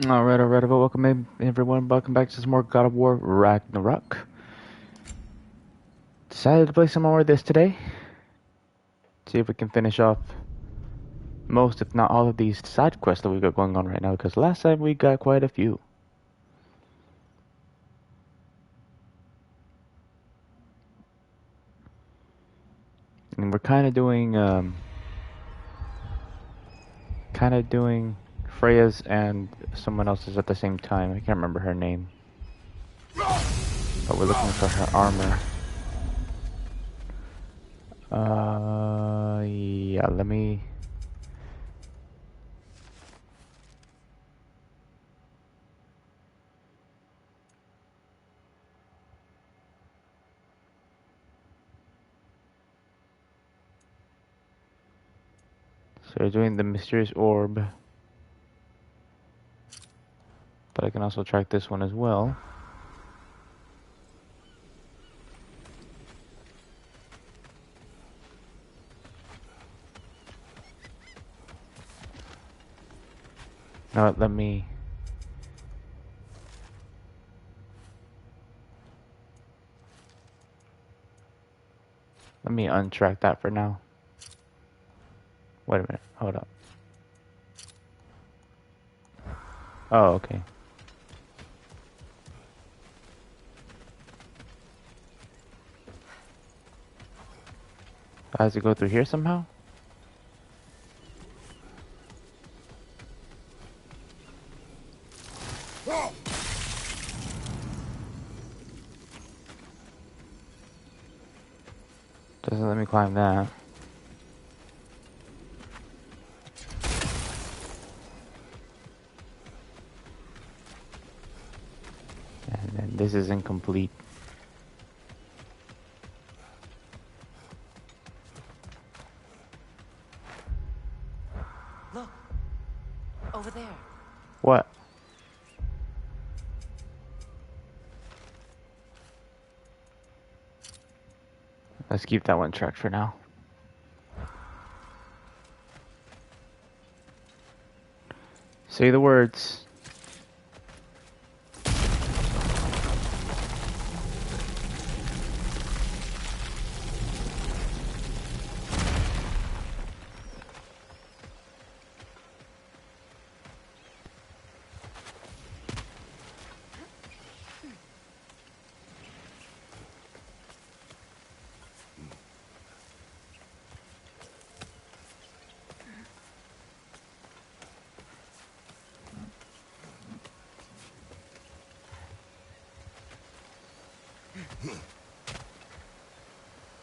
Alright, well, welcome in, everyone. Welcome back to some more God of War Ragnarok. Decided to play some more of this today. See if we can finish off most, if not all, of these side quests that we got going on right now, because last time we got quite a few. And we're kind of doing Freya's and someone else's at the same time. I can't remember her name. But we're looking for her armor. Yeah, let me... So we're doing the mysterious orb. But I can also track this one as well. Now let me untrack that for now. Wait a minute, hold up. Oh, okay. Has to go through here somehow? Doesn't let me climb that. And then this is incomplete. Look, over there. What? Let's keep that one tracked for now. Say the words.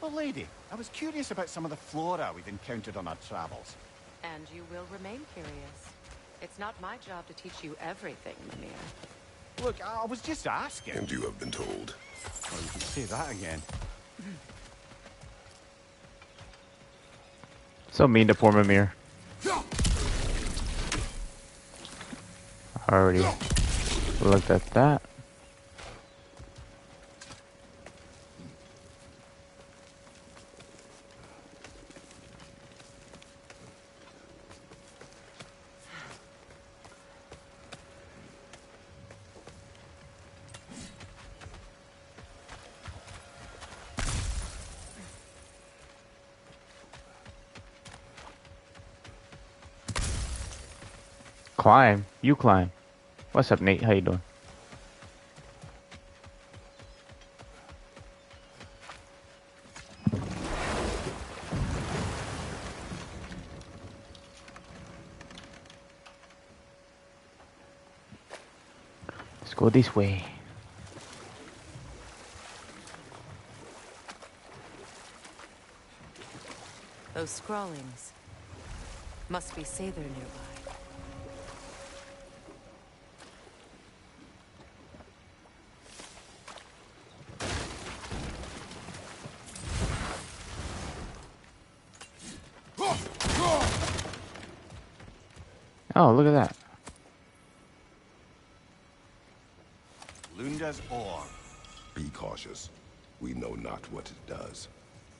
Well, lady, I was curious about some of the flora we've encountered on our travels. And you will remain curious. It's not my job to teach you everything, Mimir. Look, I was just asking. And you have been told. Oh, you can say that again. So mean to poor Mimir. Already looked at that. Climb. You climb. What's up, Nate? How you doing? Let's go this way. Those scrawlings must be Sather nearby. Oh, look at that. Lunda's ore. Be cautious. We know not what it does.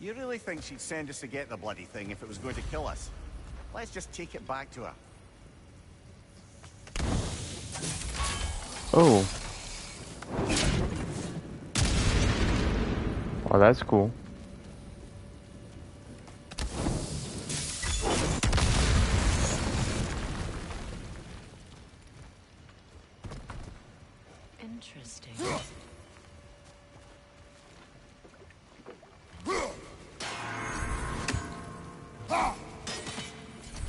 You really think she'd send us to get the bloody thing if it was going to kill us? Let's just take it back to her. Oh. Well, that's cool. Interesting.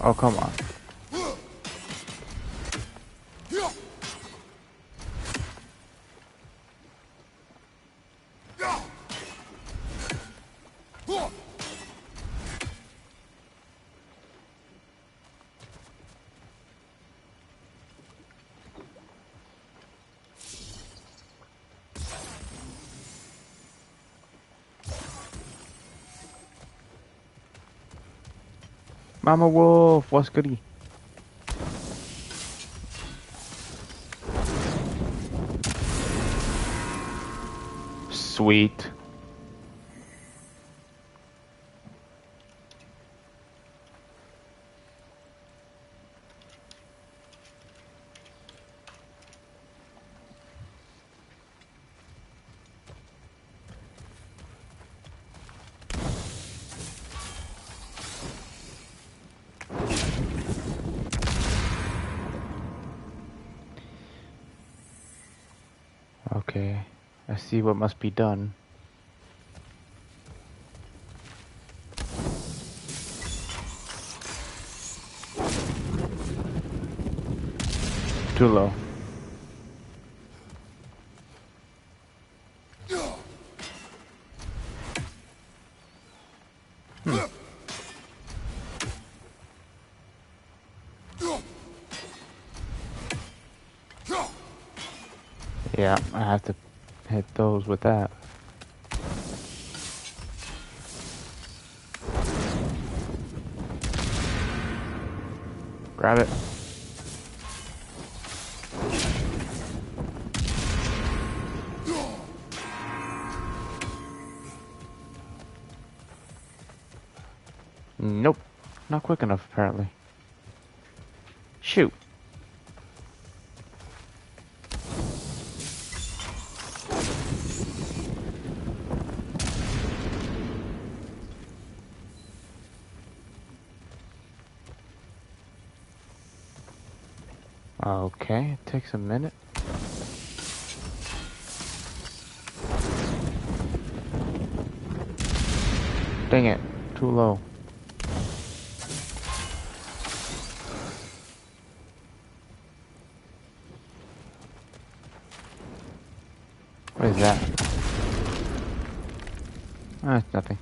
Oh, come on. Mama Wolf, what's goody? Sweet. Okay, I see what must be done. Too low. Yeah, I have to hit those with that. Grab it. Nope. Not quick enough, apparently. Shoot. Okay, it takes a minute. Dang it, too low. What is that? Ah, it's nothing.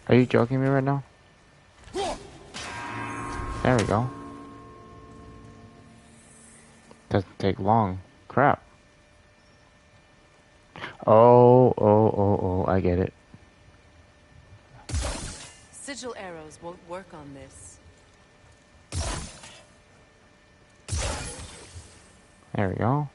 Are you joking me right now? There we go. Doesn't take long. Crap. Oh, I get it. Sigil arrows won't work on this. There we go.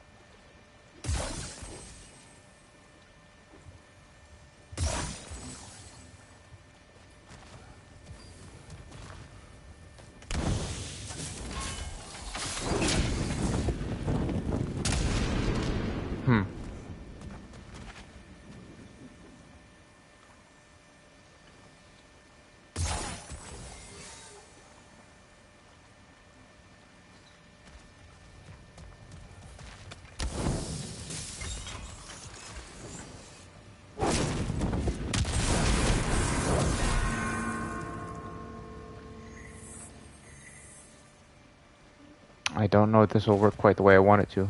I don't know if this will work quite the way I want it to.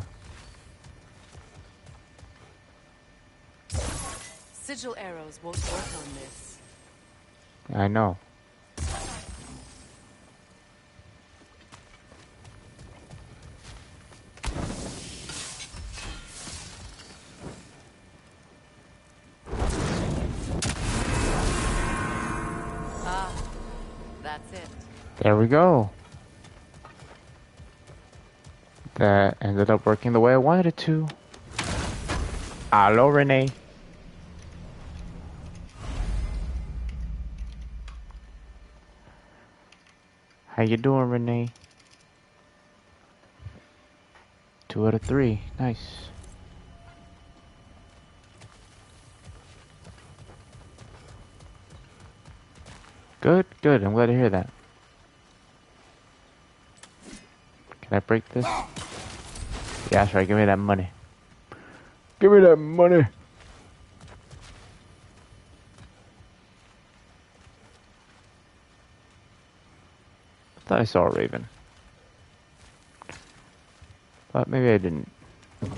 Sigil arrows won't work on this. I know. Ah, that's it. There we go. That ended up working the way I wanted it to. Hello, Renee. How you doing, Renee? 2 out of 3. Nice. Good, good. I'm glad to hear that. Can I break this? Yeah, that's right. Give me that money. Give me that money. I thought I saw a raven. But maybe I didn't. Oh,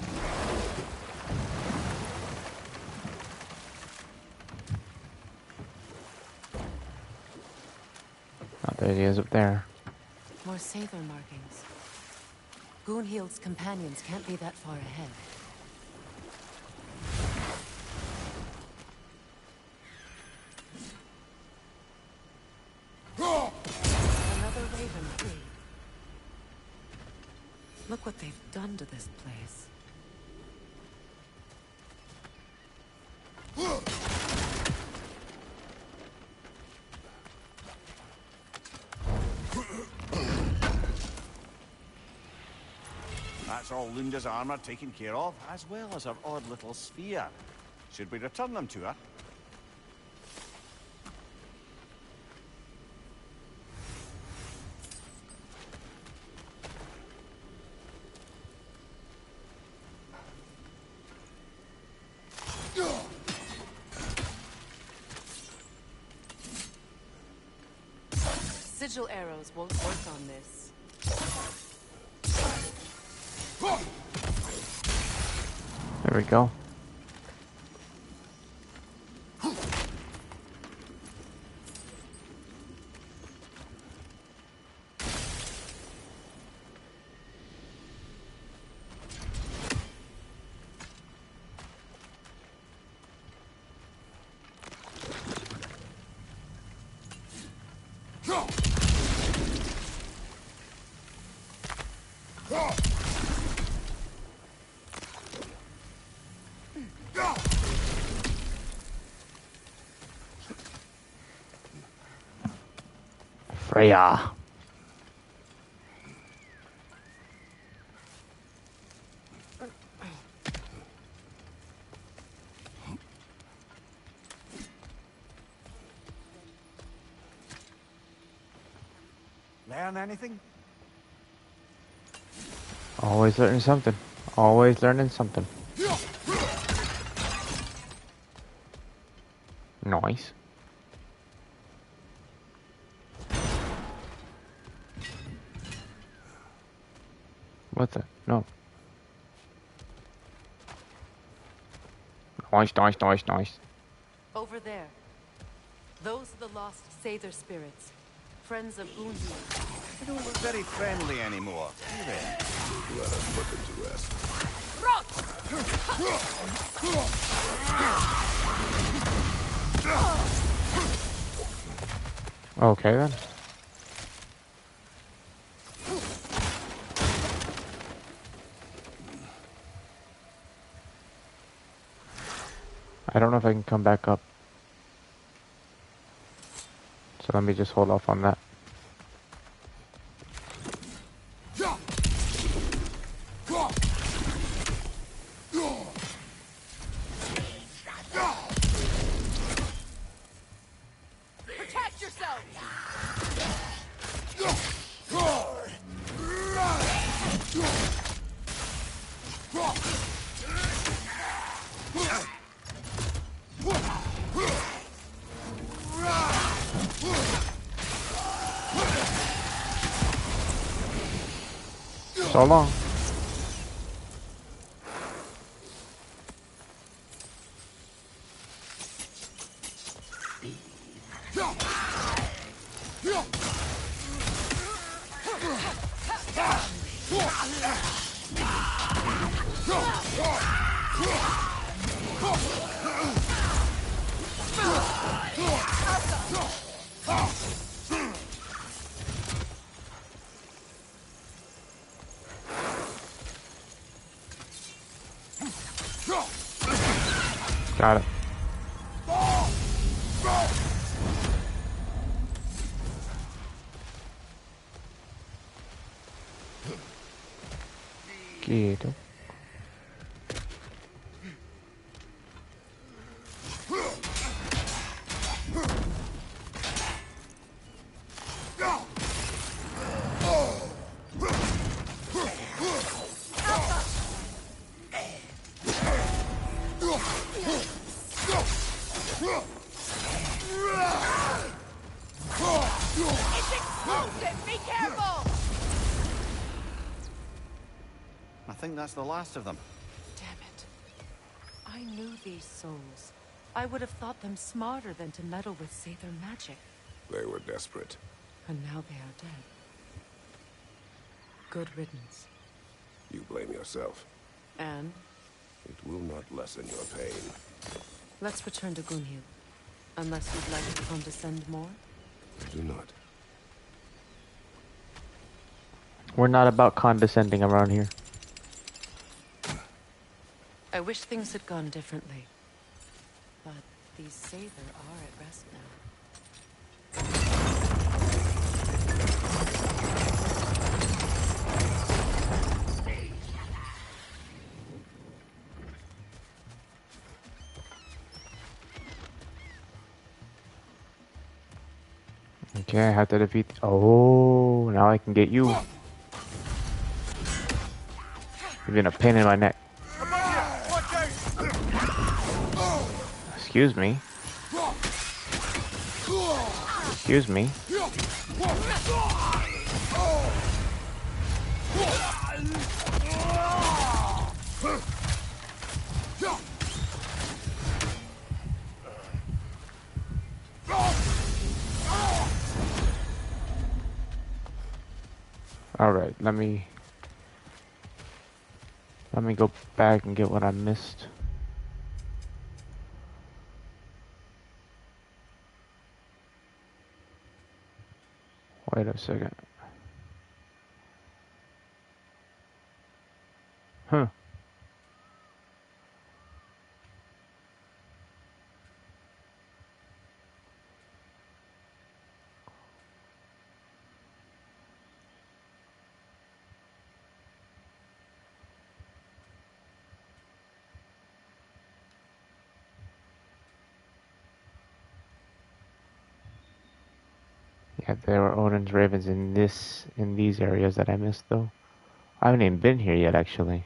there he is up there. More Sather markings. Gunhild's companions can't be that far ahead. Another raven free. Look what they've done to this place. That's all Lunda's armor taken care of, as well as her odd little sphere. Should we return them to her? Sigil arrows won't work on this. There we go. Freya. Learn anything? Always learning something. Always learning something. Nice. What the? No. Nice, nice, nice, nice. Over there. Those are the lost Sather spirits. Friends of Gunhild. They don't look very friendly anymore, do they? Let us put them to rest. Okay then. I don't know if I can come back up. So let me just hold off on that. Protect yourself! So long. Got it. Get it. Be careful! I think that's the last of them. Damn it. I knew these souls. I would have thought them smarter than to meddle with Sather magic. They were desperate. And now they are dead. Good riddance. You blame yourself. And It will not lessen your pain. let's return to Gunhild. Unless you'd like to condescend more? Do not. We're not about condescending around here. I wish things had gone differently. But these Sather are at rest now. Okay, I have to defeat. Oh, now I can get you. You've been a pain in my neck. Excuse me. Excuse me. Alright, let me go back and get what I missed. Wait a second. Huh. Yeah, there were Odin's ravens in these areas that I missed though. I haven't even been here yet actually.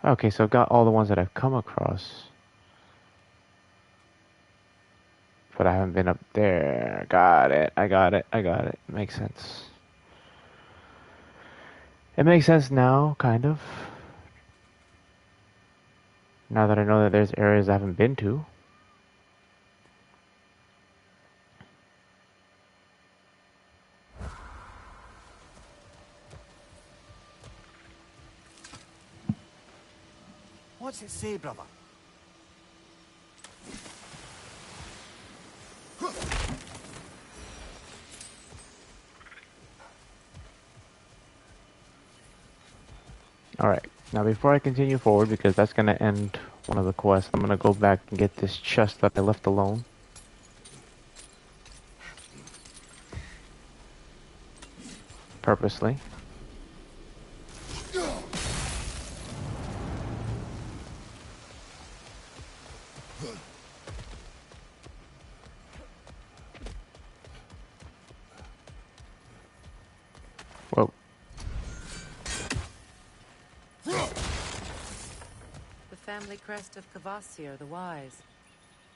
Okay, so I've got all the ones that I've come across. But I haven't been up there. Got it. I got it. I got it. Makes sense. It makes sense now, kind of. Now that I know that there's areas I haven't been to. What's it say, brother? Alright, now before I continue forward, because that's going to end one of the quests, I'm going to go back and get this chest that I left alone. Purposely. Whoa. The family crest of Kvasir the Wise.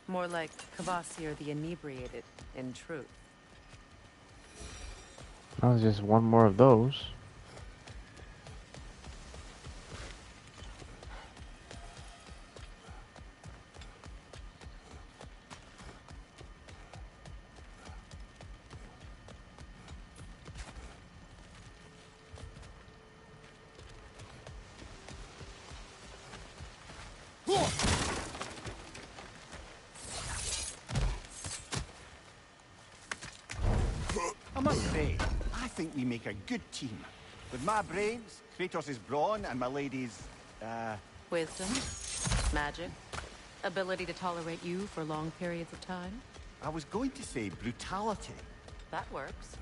More like Kvasir the Inebriated, in truth. That was just one more of those. must say, I think we make a good team. With my brains, Kratos' brawn, and my lady's, Wisdom, magic, ability to tolerate you for long periods of time. I was going to say brutality. That works.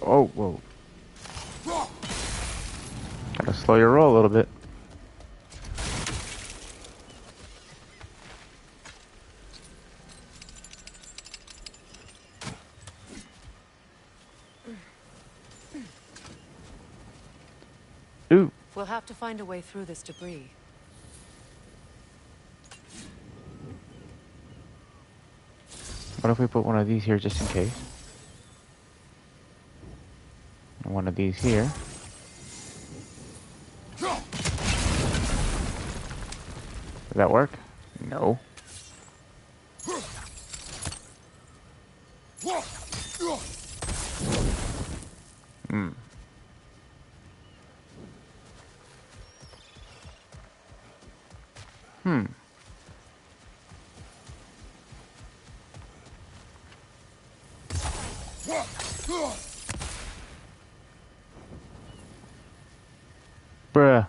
Oh, whoa. Gotta slow your roll a little bit. Ooh. We'll have to find a way through this debris. What if we put one of these here just in case? And one of these here. Does that work? No. Hmm. Hmm. Bruh.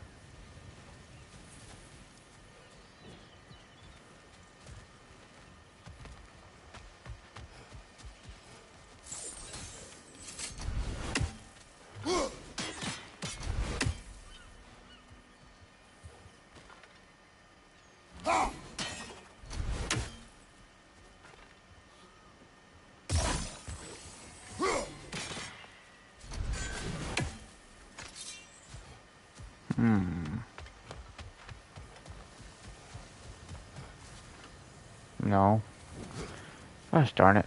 No. Gosh darn it.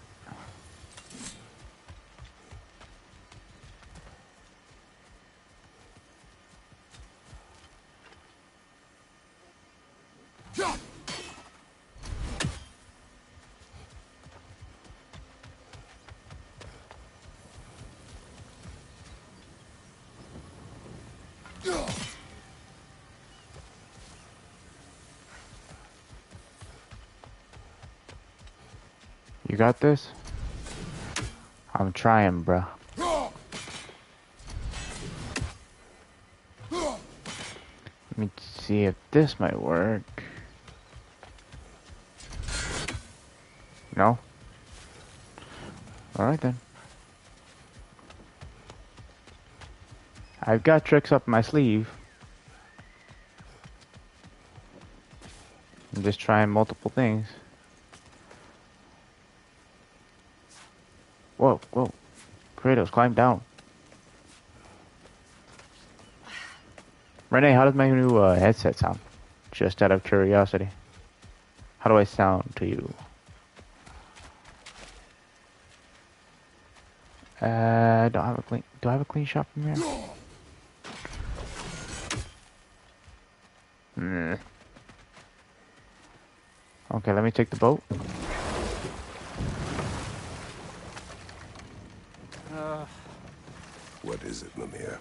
You got this? I'm trying, bruh. Let me see if this might work. No? Alright then. I've got tricks up my sleeve. I'm just trying multiple things. Whoa, whoa. Kratos, climb down. Renee, how does my new headset sound? Just out of curiosity. How do I sound to you? I don't have a clean... Do I have a clean shot from here? Okay, let me take the boat. What is it, Mimir?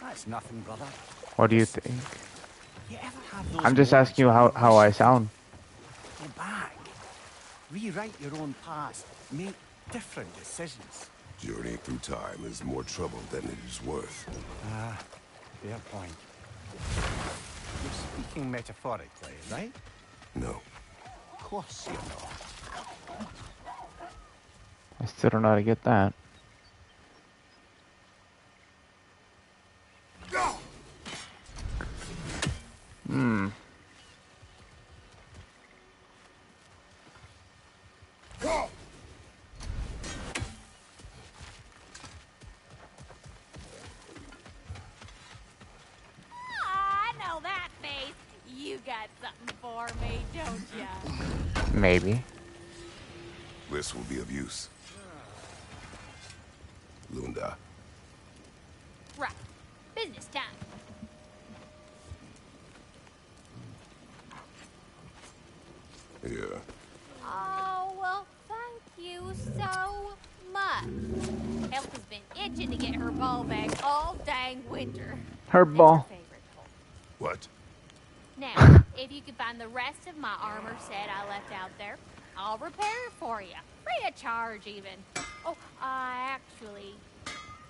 That's nothing, brother. What do you think? You ever have those I'm just moments asking you when how I wish sound. you go back, rewrite your own past, make different decisions. Journeying through time is more trouble than it is worth. Fair point. You're speaking metaphorically, right? No. Of course you're not. I still don't know how to get that. I know that face. You got something for me, don't ya? Maybe. This will be of use. Lunda. Right. Business time. Here. Oh, well, thank you so much. Help has been itching to get her ball back all dang winter. Her It's her ball. favorite toy. What? Now, if you can find the rest of my armor set I left out there, I'll repair it for you. Free of charge, even. Oh, actually,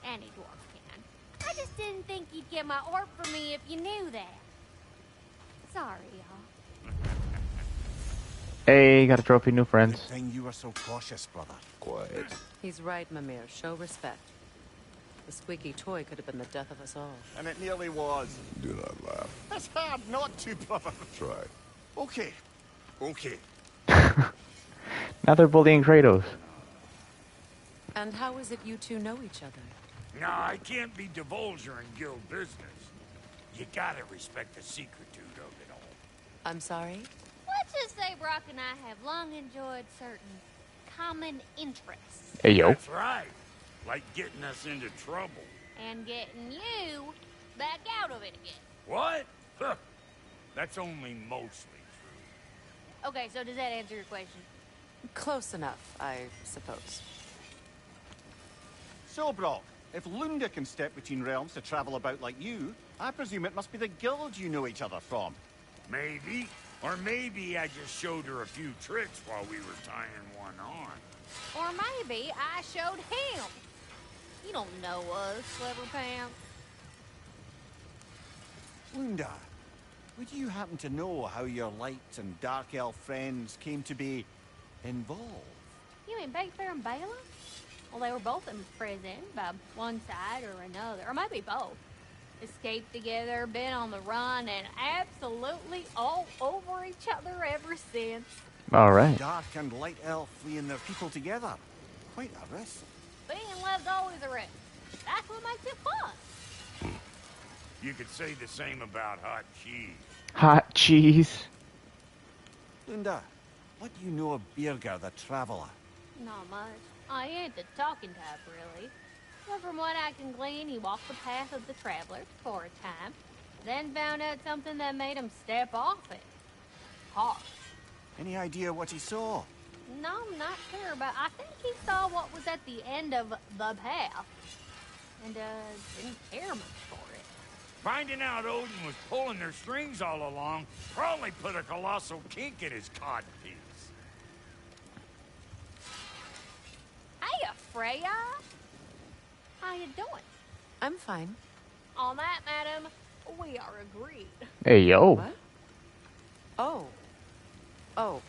any dwarf can. I just didn't think you'd get my orb for me if you knew that. Sorry, y'all. Hey, got a trophy, new Good friends. thing you were so cautious, brother. Quiet. He's right, Mimir. Show respect. The squeaky toy could have been the death of us all. And it nearly was. Do not laugh. It's hard not to, brother. Try. Okay. Okay. Now they're bullying Kratos. And how is it you two know each other? No, I can't be divulging guild business. You gotta respect the secretude of it all. I'm sorry? Let's just say Brock and I have long enjoyed certain common interests. Hey, yo. That's right. Like getting us into trouble. And getting you back out of it again. What? Huh. That's only mostly true. Okay, so does that answer your question? Close enough, I suppose. So, Brock, if Lunda can step between realms to travel about like you, I presume it must be the guild you know each other from. Maybe. Or maybe I just showed her a few tricks while we were tying one on. Or maybe I showed him. You don't know us, Clever Pants. Lunda, would you happen to know how your light and dark elf friends came to be involved? You mean Big Bear and Bela? Well, they were both in prison by one side or another, or maybe both. Escaped together, been on the run, and absolutely all over each other ever since. All right. Dark and light elf fleeing their people together. Quite a risk. Being in love's always a risk. That's what makes it fun. You could say the same about hot cheese. Hot cheese. Lunda, what do you know of Birger the Traveler? Not much. I ain't the talking type, really. But from what I can glean, he walked the path of the traveler for a time, then found out something that made him step off it. Hard. Any idea what he saw? No, I'm not sure, but I think he saw what was at the end of the path. And, didn't care much for it. Finding out Odin was pulling their strings all along probably put a colossal kink in his codpiece. Hey, Freya! How you doing? I'm fine. On that, madam, we are agreed. Hey, yo. What? Oh. Oh,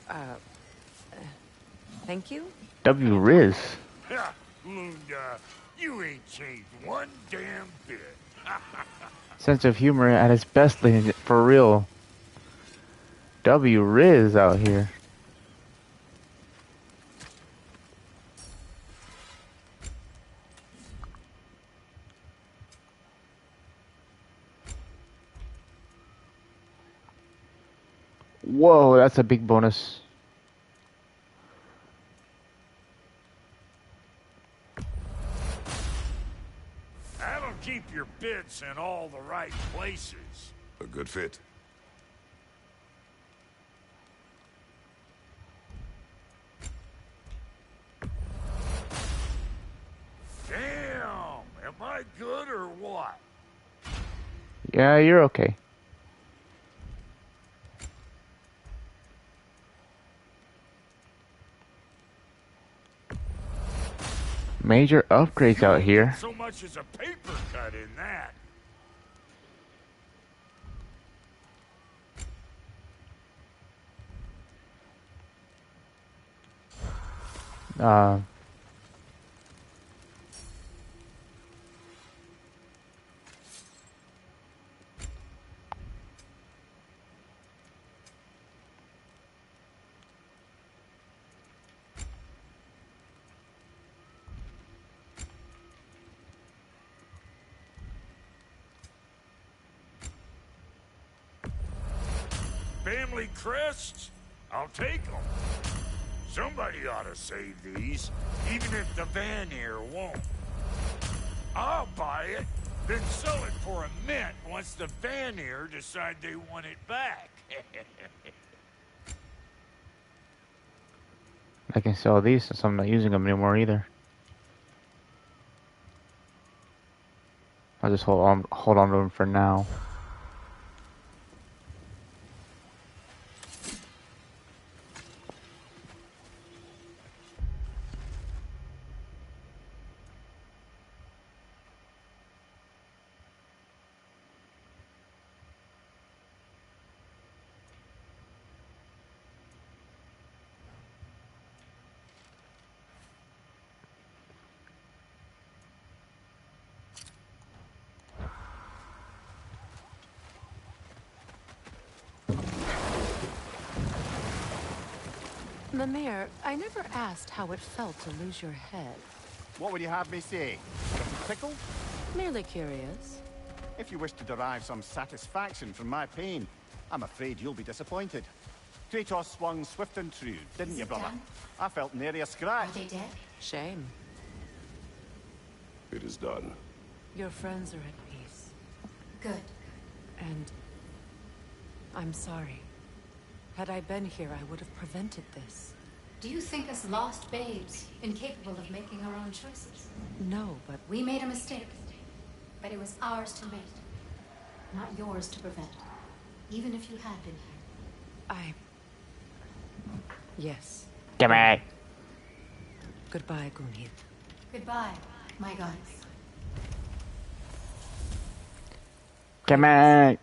thank you? W Riz. Ha! Lunda, you ain't changed one damn bit. Sense of humor at its best, ladies. For real. W Riz out here. Whoa, that's a big bonus. That'll keep your bits in all the right places. A good fit. Damn! Am I good or what? Yeah, you're okay. Major upgrades out here. So much as a paper cut in that. Uh, Family crests? I'll take them. Somebody ought to save these, even if the Vanir won't. I'll buy it, then sell it for a mint once the Vanir decide they want it back. I can sell these since I'm not using them anymore either. I'll just hold on to him for now. Mimir, I never asked how it felt to lose your head. What would you have me say? Tickled? Merely curious. If you wish to derive some satisfaction from my pain, I'm afraid you'll be disappointed. Kratos swung swift and true, didn't you, brother? Done? I felt nary a scratch. Are they dead? Shame. It is done. Your friends are at peace. Good. And I'm sorry. Had I been here, I would have prevented this. Do you think us lost babes, incapable of making our own choices? No, but We made a mistake, but it was ours to make, not yours to prevent. Even if you had been here. Yes. Come on. Goodbye, Gunhild. Goodbye, my goddess. Come on.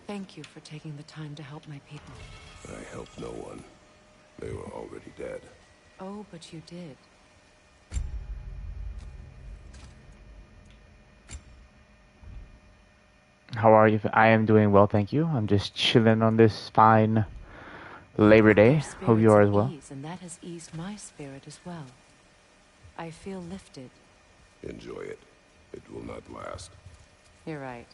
Thank you for taking the time to help my people. I helped no one. They were already dead. Oh, but you did. How are you? I am doing well, thank you. I'm just chilling on this fine Labor Day. Your Hope you are as spirit's at well. ease, and that has eased my spirit as well. I feel lifted. Enjoy it. It will not last. You're right.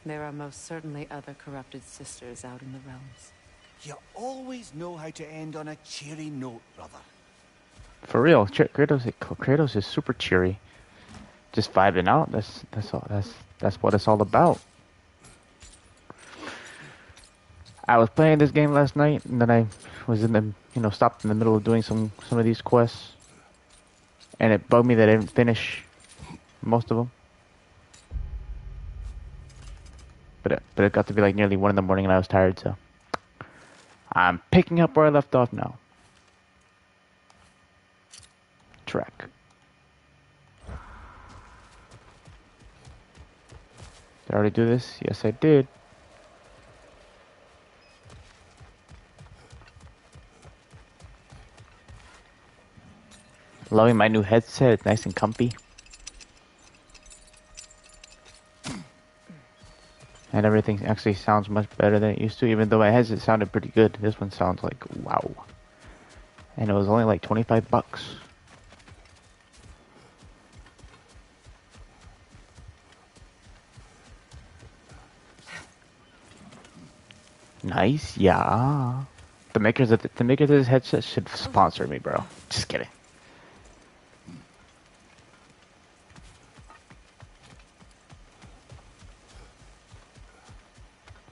There are most certainly other corrupted sisters out in the realms. You always know how to end on a cheery note, brother. For real, Kratos is super cheery. Just vibing out. That's all. That's what it's all about. I was playing this game last night, and then I was stopped in the middle of doing some of these quests, and it bugged me that I didn't finish most of them. But it got to be like nearly 1 in the morning, and I was tired, so I'm picking up where I left off now. Track. Did I already do this? Yes, I did. Loving my new headset. It's nice and comfy. And everything actually sounds much better than it used to, even though my headset sounded pretty good. This one sounds like wow. And it was only like $25. Nice, yeah. The makers of this headset should sponsor me, bro. Just kidding.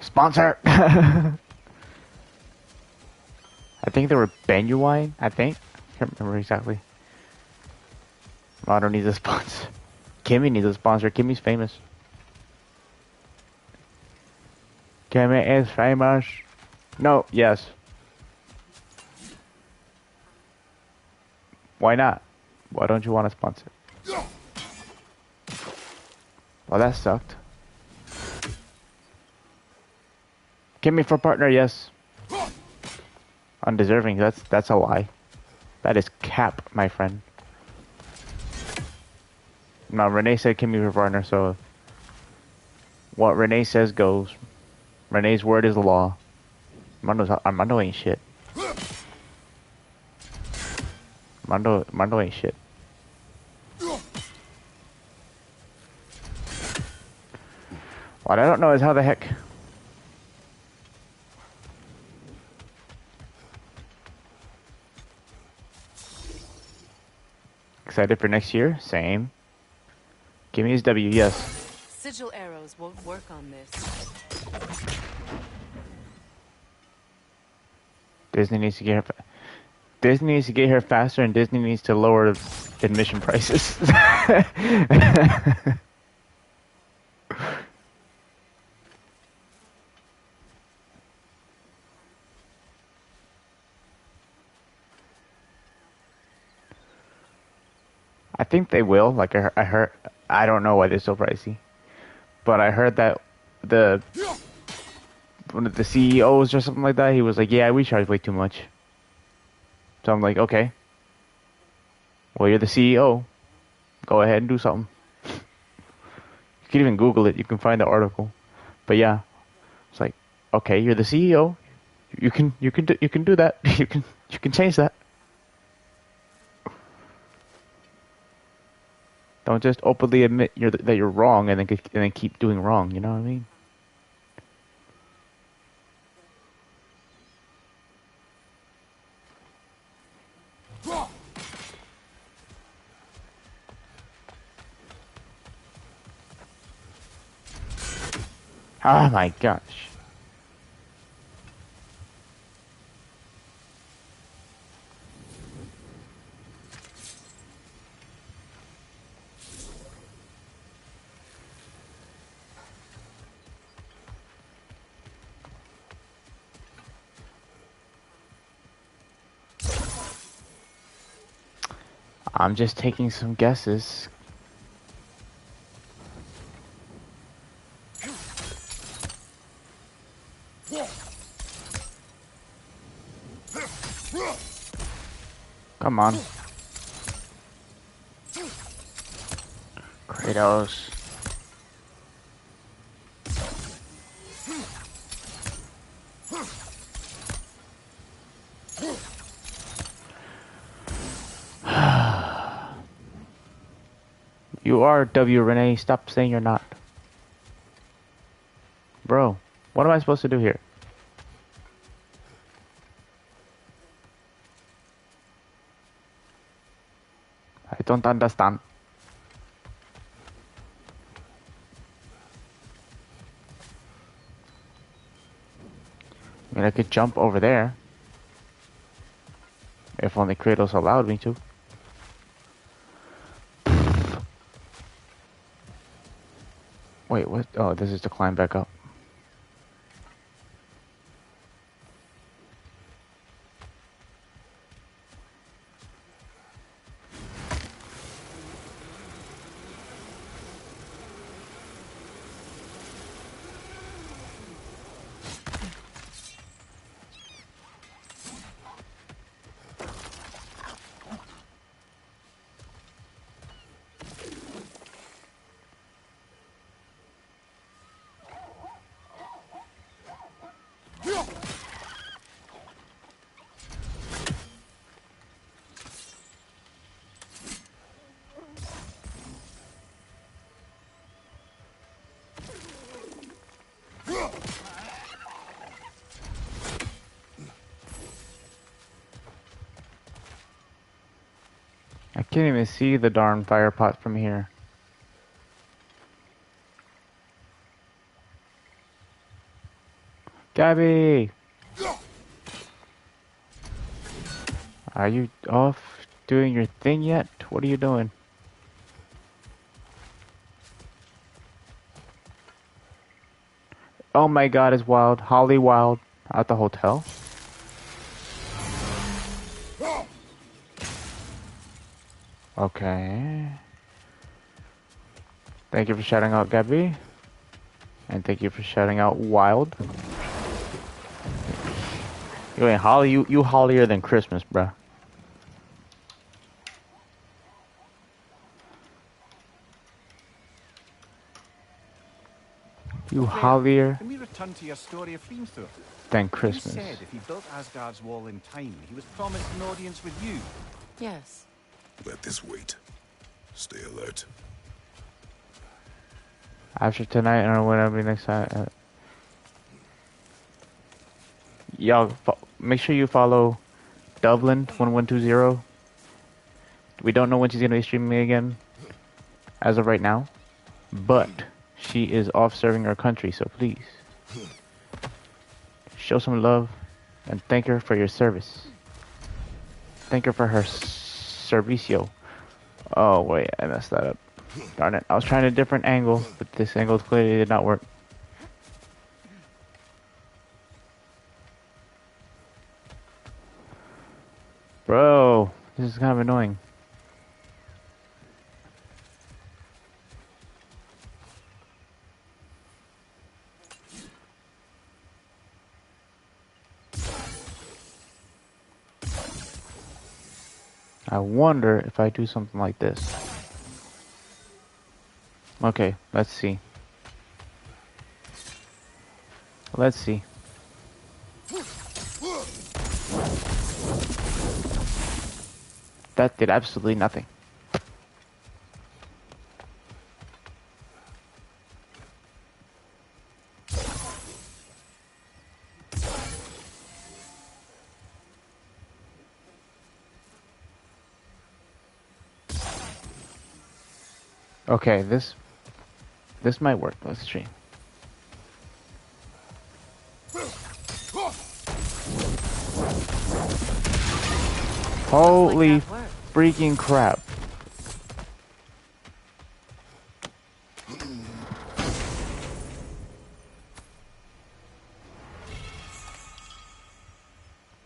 Sponsor. I think they were Benuine. I think. Can't remember exactly. Modern needs a sponsor. Kimmy needs a sponsor. Kimmy's famous. Kimmy is famous. No, yes. Why not? Why don't you want a sponsor? Well, that sucked. Kimmy for partner, yes. Undeserving, that's a lie. That is cap, my friend. No, Renee said Kimmy for partner, so what Renee says goes. Renee's word is law. Armando ain't shit. Armando ain't shit. What I don't know is how the heck. Excited for next year? Same. Give me his W, yes. Sigil arrows won't work on this. Disney needs to get her faster, and Disney needs to lower admission prices. I think they will. Like I heard, I don't know why they're so pricey, but I heard that the one of the CEOs or something like that, he was like, "Yeah, we charge way too much." So I'm like, "Okay, well, you're the CEO. Go ahead and do something." You can even Google it. You can find the article. But yeah, it's like, okay, you're the CEO. You can do that. You can change that. Don't just openly admit that you're wrong and then keep doing wrong. You know what I mean? Oh my gosh. I'm just taking some guesses. Come on. Kratos. You are W, Renee. Stop saying you're not. Bro, what am I supposed to do here? I don't understand. I mean, I could jump over there. If only Kratos allowed me to. Wait, what? Oh, this is to climb back up. I can't even see the darn fire pot from here. Gabby! Are you off doing your thing yet? What are you doing? Oh my god, it's Wild. Holly Wild at the hotel. Okay. Thank you for shouting out Gabby. And thank you for shouting out Wild. You ain't Holly, you hollier than Christmas, bruh. You hollier Can we return to your story of Hrimthur? than You Christmas. said if he built Asgard's wall in time, he was promised an audience with you. Yes. Let this wait. Stay alert. After tonight or whatever next time. Y'all, make sure you follow Dublin1120. We don't know when she's going to be streaming again as of right now. But she is off serving her country, so please show some love and thank her for your service. Thank her for her servicio. Oh, wait, I messed that up. Darn it. I was trying a different angle, but this angle clearly did not work. Bro, this is kind of annoying. I wonder if I do something like this. Okay, let's see. Let's see. That did absolutely nothing. Okay, this might work. Let's see. Holy freaking crap.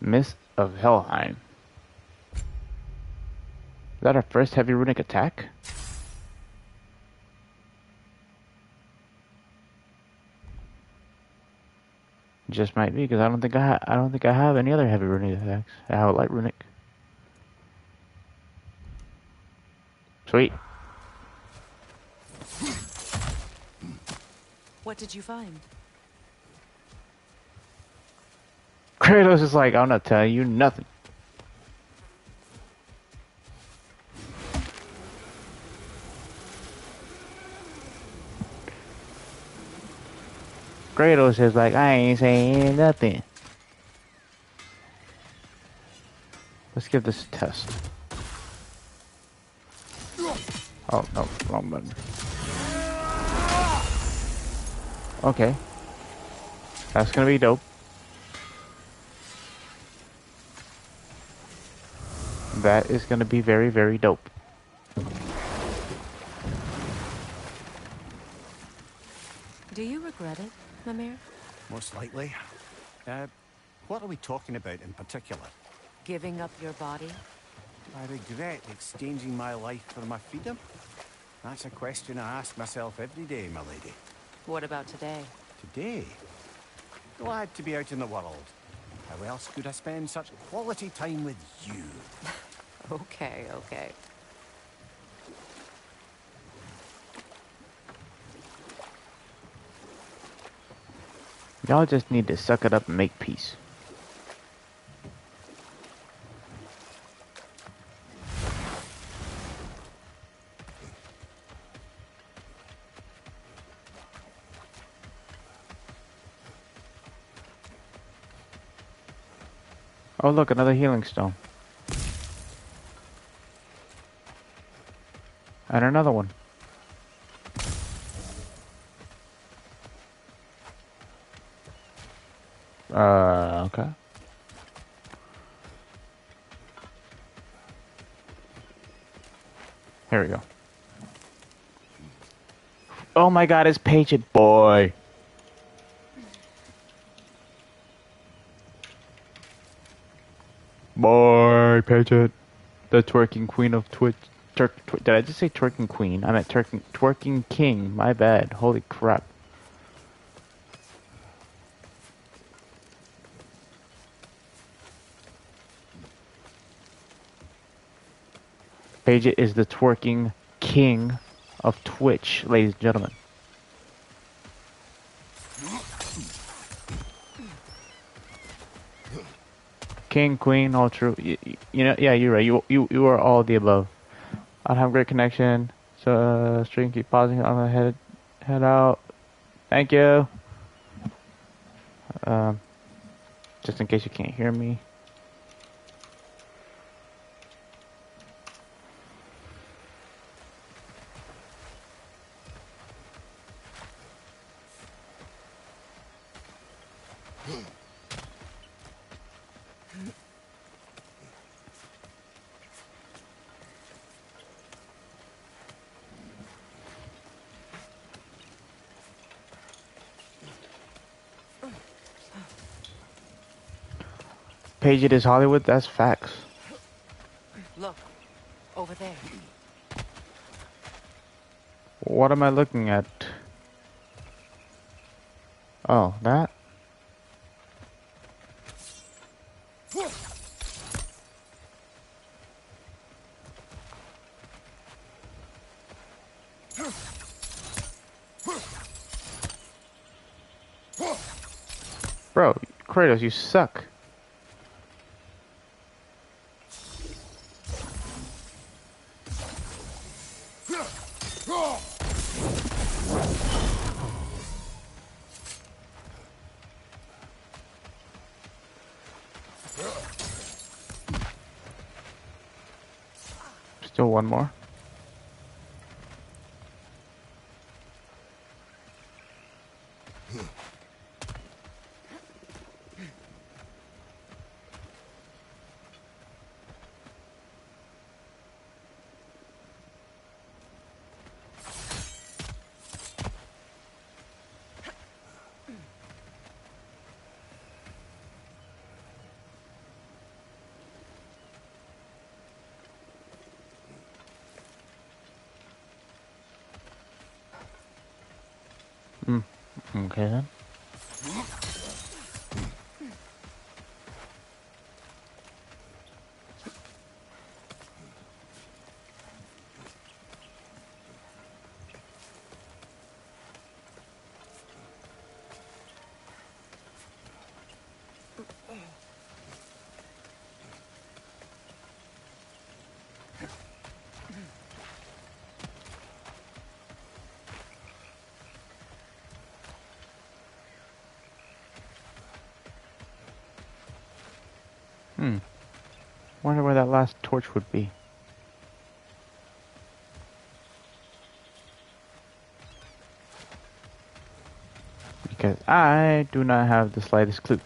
Mist of Helheim. Is that our first heavy runic attack? Just might be, because I don't think I have any other heavy runic attacks. I have a light runic. Sweet. What did you find? Kratos is like, I'm not telling you nothing. Kratos is like, I ain't saying nothing. Let's give this a test. Oh, no, wrong button. Okay. That's gonna be dope. That is gonna be very, very dope. Do you regret it, Mimir? Most likely. What are we talking about in particular? Giving up your body? I regret exchanging my life for my freedom? That's a question I ask myself every day, my lady. What about today? Today? Glad to be out in the world. How else could I spend such quality time with you? Okay, okay. Y'all just need to suck it up and make peace. Oh look, another healing stone. And another one. Okay. Here we go. Oh my god, it's Paget boy. Boy, Paget. The twerking queen of Twitch. Did I just say twerking queen? I meant twerking king. My bad. Holy crap. Paget is the twerking king of Twitch, ladies and gentlemen. King, queen, all true. You know, yeah, you're right. You are all the above. I have great connection. So stream keep pausing. I'm gonna head out. Thank you. Just in case you can't hear me. Paget is Hollywood. That's facts. Look, over there. What am I looking at? Oh, that? Bro, Kratos, you suck. Still one more. Okay then. Wonder where that last torch would be. Because I do not have the slightest clue.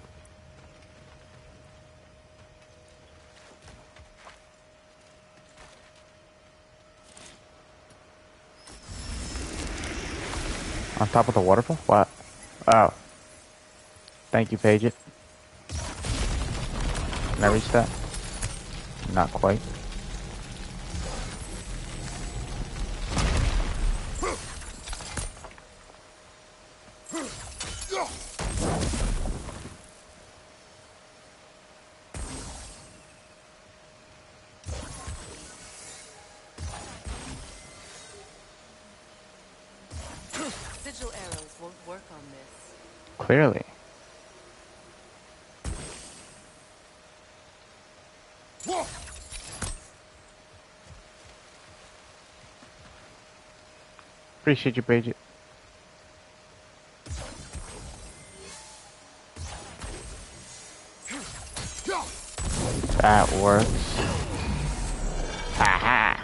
On top of the waterfall? What? Oh. Thank you, Paige. Can I reach that? Not quite. Sigil arrows won't work on this. Clearly. Appreciate you, Paige. That works. Haha.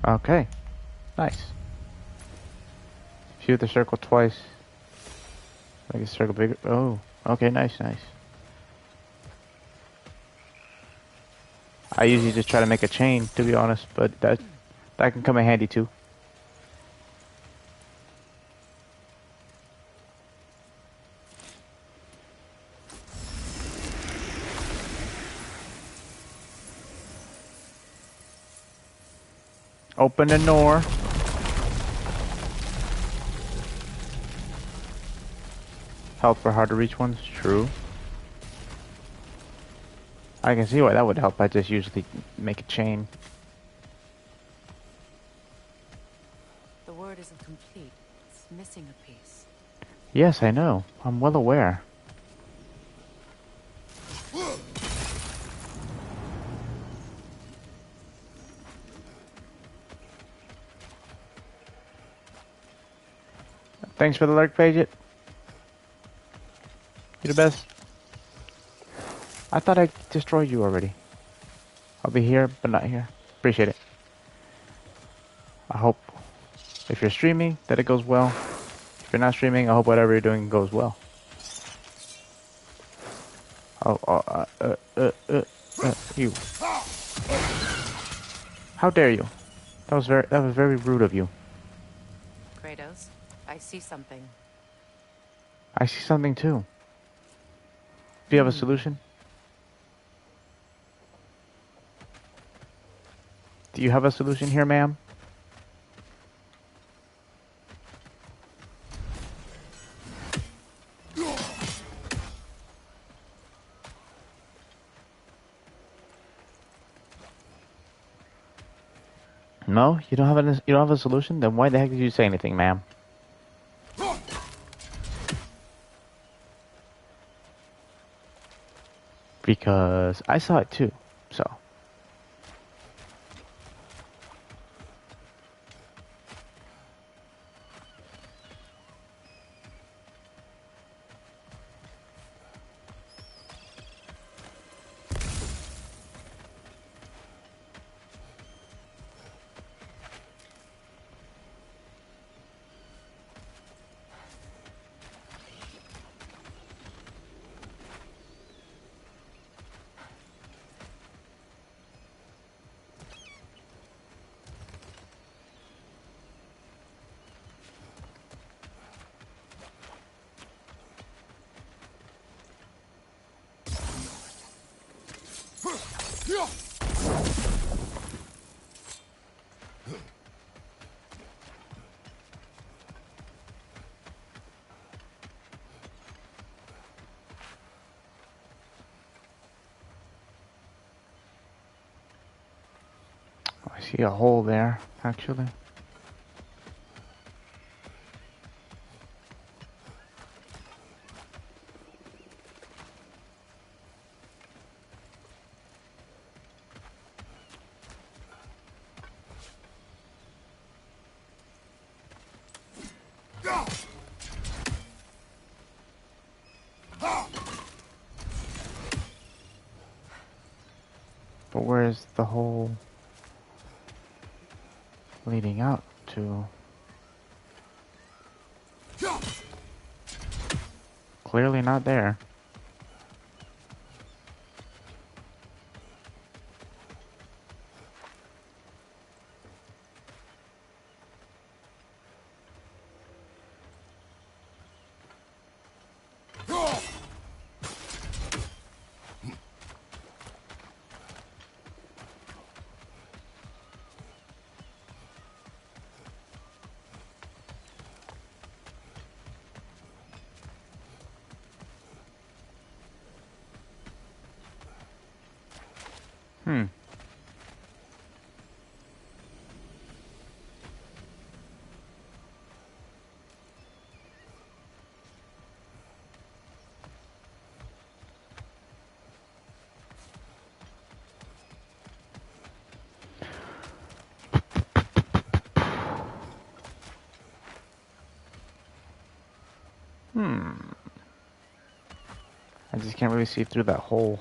Okay. Nice. Shoot the circle twice. Make a circle bigger. Oh, okay, nice, nice. I usually just try to make a chain, to be honest, but that can come in handy too. Open the door. Help for hard to reach ones, true. I can see why that would help. I just usually make a chain. The word isn't complete. It's missing a piece. Yes, I know. I'm well aware. Thanks for the lurk, Paige. You're the best. I thought I destroyed you already. I'll be here, but not here. Appreciate it. I hope if you're streaming that it goes well. If you're not streaming, I hope whatever you're doing goes well. You. How dare you? That was very rude of you. Kratos, I see something. I see something too. Do you have a solution? Do you have a solution here, ma'am? No, you don't have a solution. Then why the heck did you say anything, ma'am? Because I saw it too. So. I see a hole there, actually. But where's the hole leading out to? Clearly not there. Hmm. I just can't really see through that hole.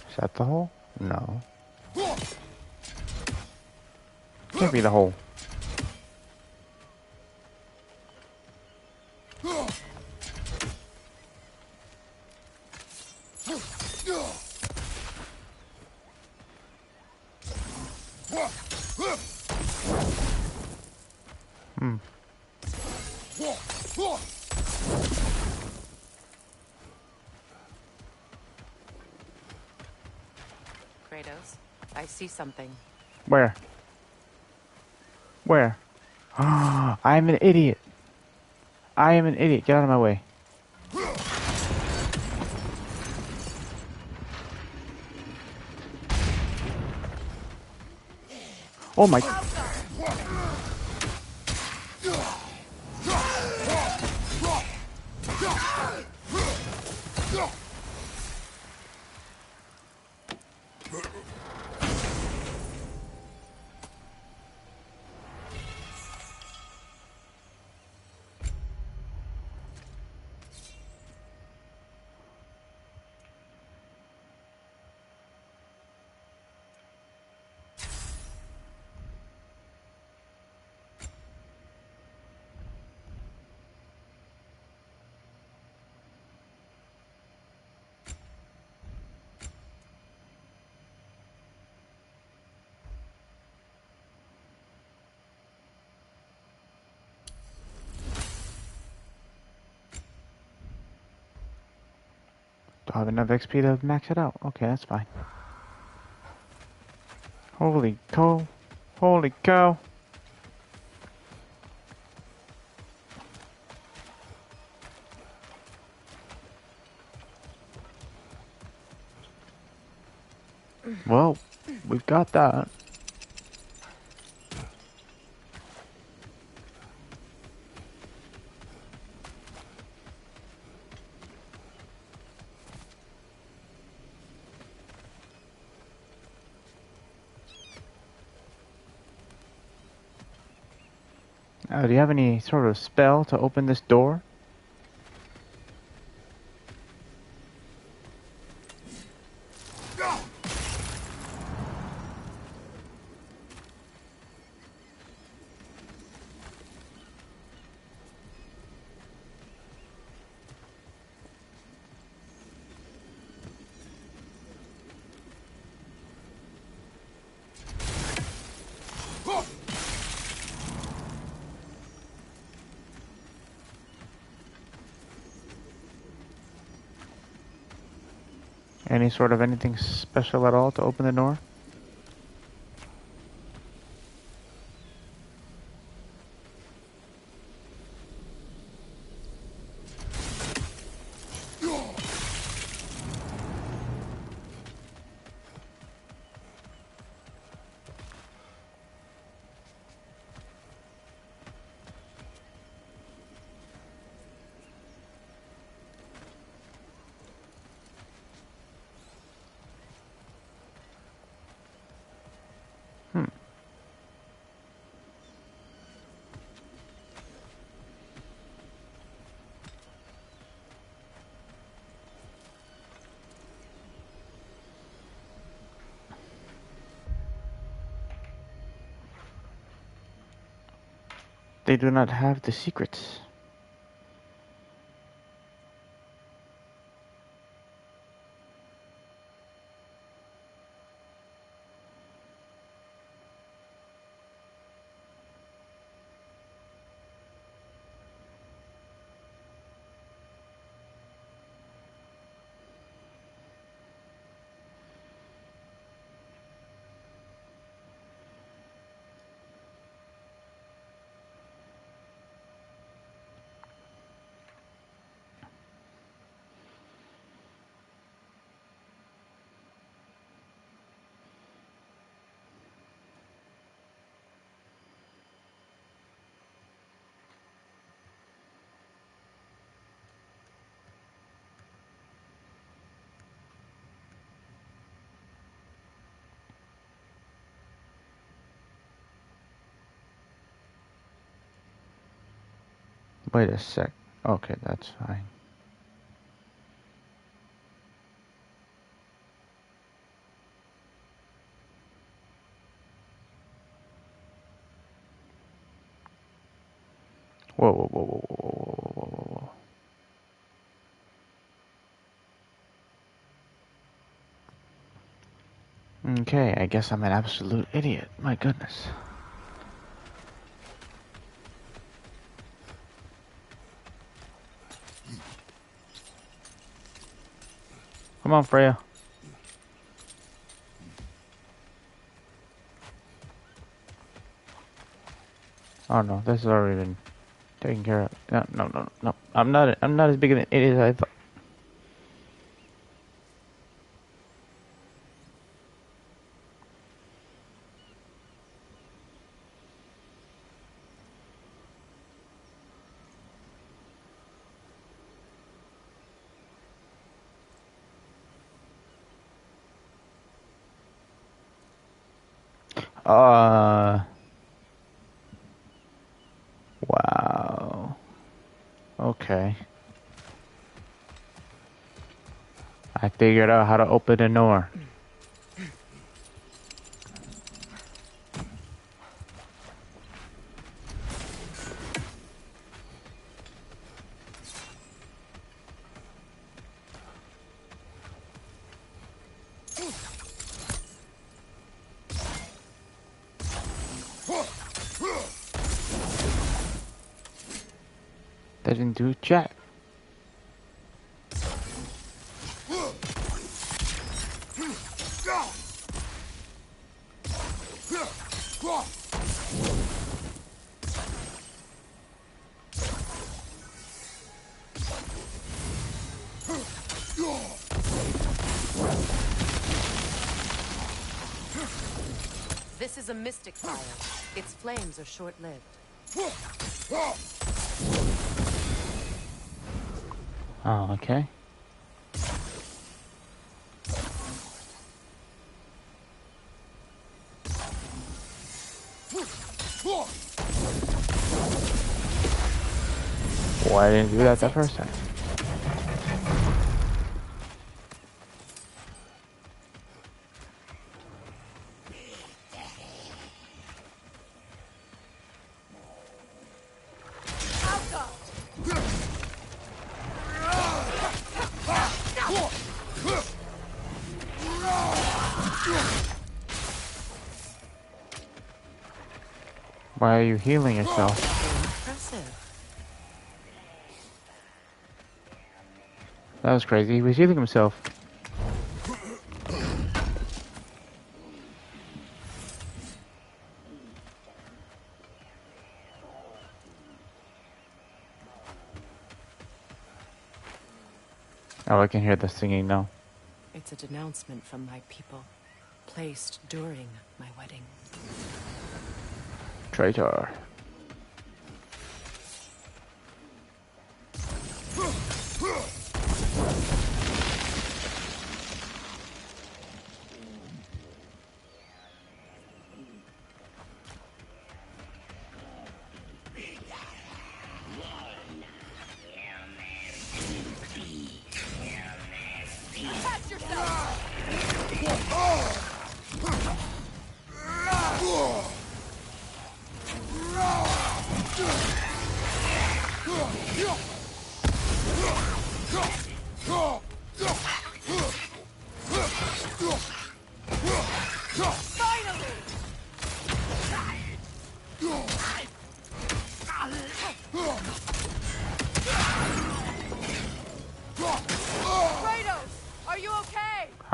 Is that the hole? No. Can't be the hole. Hmm. Kratos, I see something. Where? Where? I'm an idiot. I am an idiot. Get out of my way. Oh my. I'll have enough XP to max it out. Okay, that's fine. Holy cow. Holy cow. Well, we've got that. Do you have any sort of spell to open this door? Any sort of anything special at all to open the door? They do not have the secrets. Wait a sec. Okay, that's fine. Whoa, whoa, whoa, whoa, whoa, whoa, whoa, whoa, whoa. Okay, I guess I'm an absolute idiot. My goodness. Come on, Freya. Oh no, this has already been taken care of. No, no, no, no. I'm not as big of an idiot as I thought. Wow. Okay. I figured out how to open the door. That didn't do jack. This is a mystic fire. Its flames are short-lived. Oh, okay. Why didn't you do that the first time? Why are you healing yourself? Impressive. That was crazy. He was healing himself. Oh, I can hear the singing now. It's a denouncement from my people, placed during my wedding. Traitor.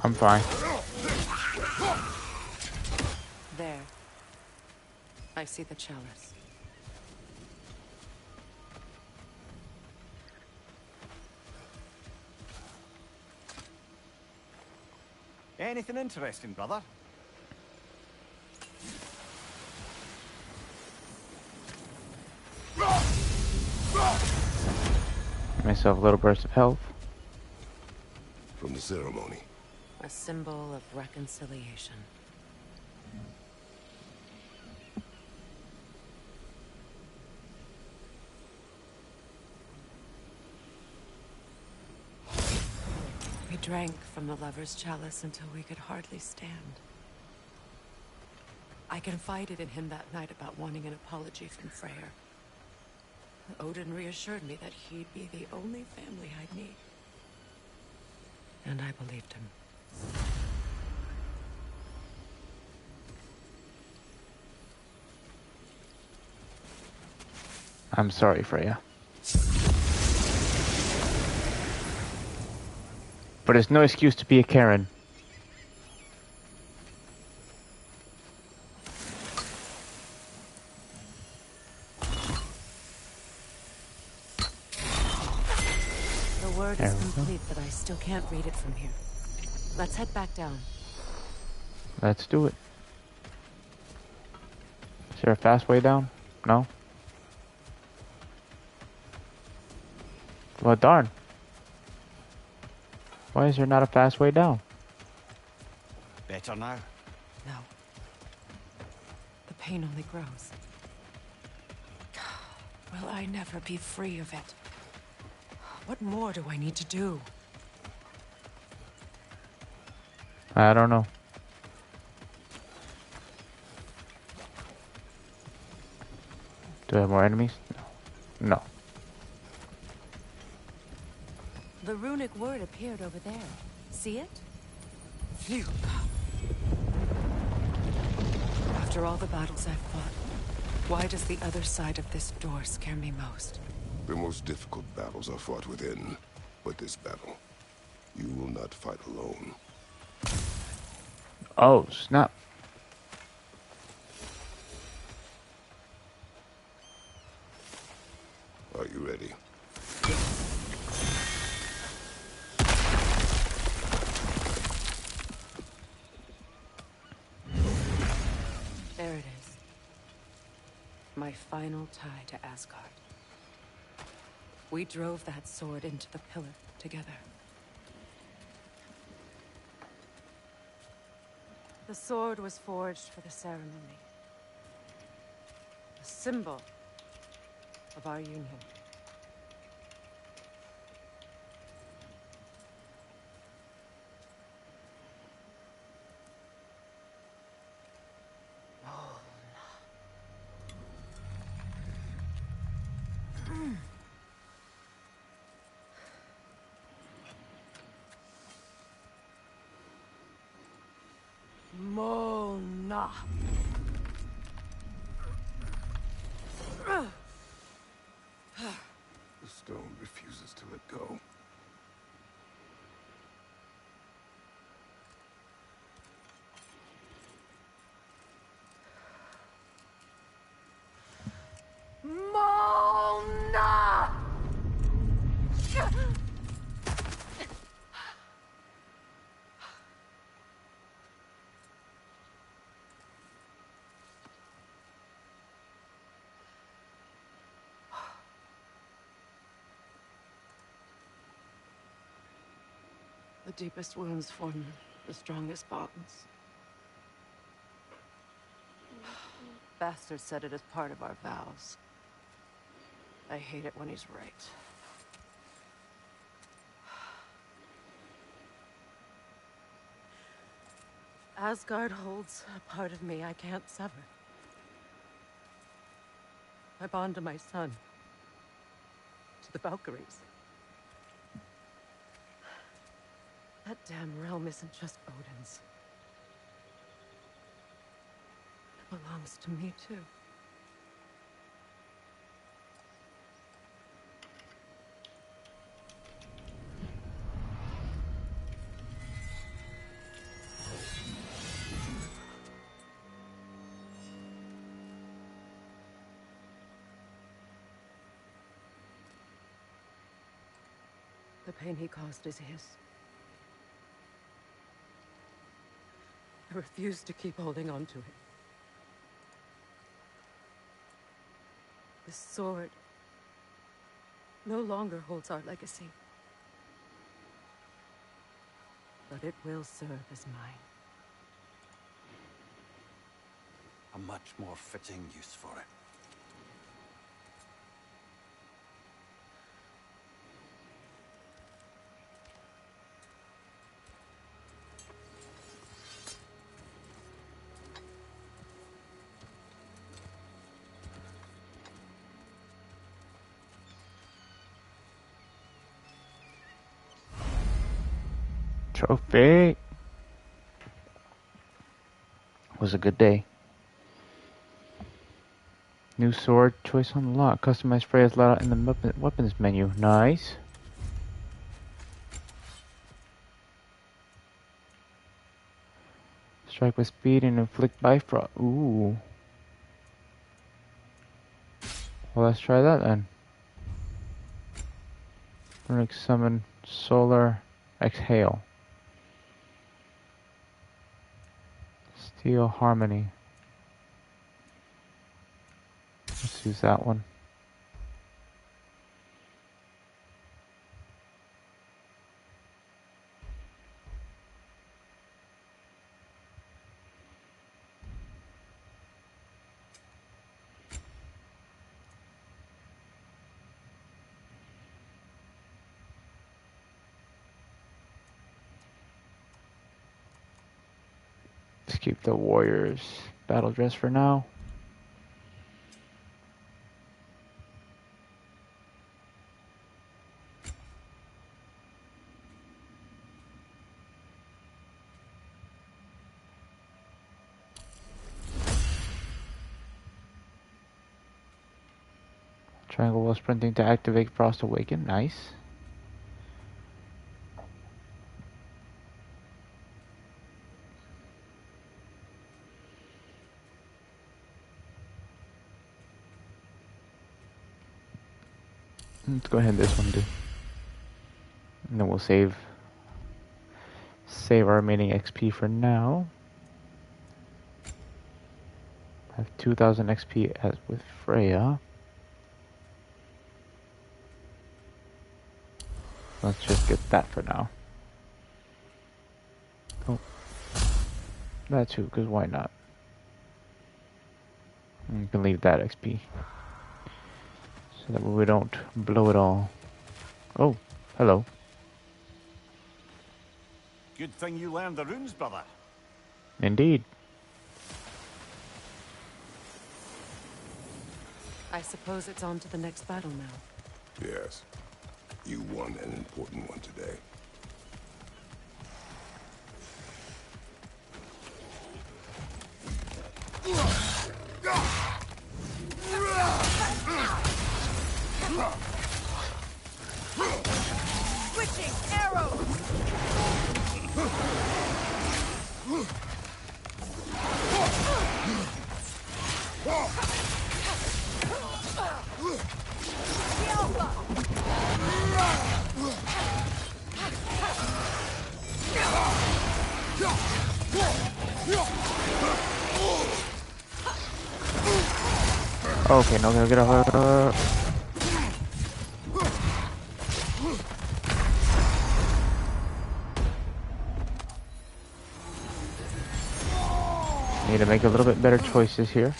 I'm fine. There. I see the chalice. Anything interesting, brother? Myself a little burst of health. From the ceremony. A symbol of reconciliation. We drank from the lover's chalice until we could hardly stand. I confided in him that night about wanting an apology from Freyr. Odin reassured me that he'd be the only family I'd need. And I believed him. I'm sorry, Freya. But it's no excuse to be a Karen. The word is complete, but I still can't read it from here. Let's head back down. Let's do it. Is there a fast way down? No? Well, darn. Why is there not a fast way down? Better now? No. The pain only grows. Will I never be free of it? What more do I need to do? I don't know. Do I have more enemies? No. No. The runic word appeared over there. See it? Phew. After all the battles I've fought, why does the other side of this door scare me most? The most difficult battles are fought within. But this battle, you will not fight alone. Oh, snap. Are you ready? There it is. My final tie to Asgard. We drove that sword into the pillar together. The sword was forged for the ceremony. A symbol of our union. Mona. The stone refuses to let go. Mona! The deepest wounds form the strongest bonds. Bastard said it as part of our vows. I hate it when he's right. Asgard holds a part of me I can't sever. I bond to my son. To the Valkyries. That damn realm isn't just Odin's. It belongs to me, too. The pain he caused is his. I refuse to keep holding on to it. This sword no longer holds our legacy. But it will serve as mine. A much more fitting use for it. Trophy. Was a good day. New sword choice unlocked. Customized phrase let out in the weapons menu. Nice. Strike with speed and inflict bifrost. Ooh. Well, let's try that then. Runic summon solar exhale. Steel harmony. Let's use that one. Let's keep the warriors battle dress for now. Triangle while sprinting to activate Frost Awaken. Nice. Let's go ahead and this one do. And then we'll save our remaining XP for now. I have 2000 XP as with Freya. Let's just get that for now. Oh, that too, because why not? You can leave that XP. So that we don't blow it all. Oh, hello. Good thing you learned the runes, brother. Indeed. I suppose it's on to the next battle now. Yes. You won an important one today. Switching arrows! Okay, no, gonna get off. Need to make a little bit better choices here.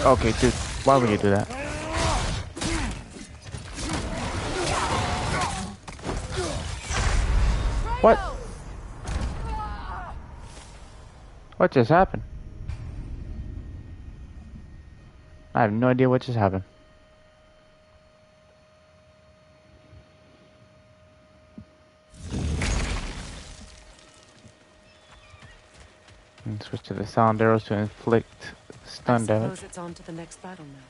Okay, dude, why would you do that? What? What just happened? I have no idea what just happened. And switch to the sound arrows to inflict stun damage. I suppose it's on to the next battle now.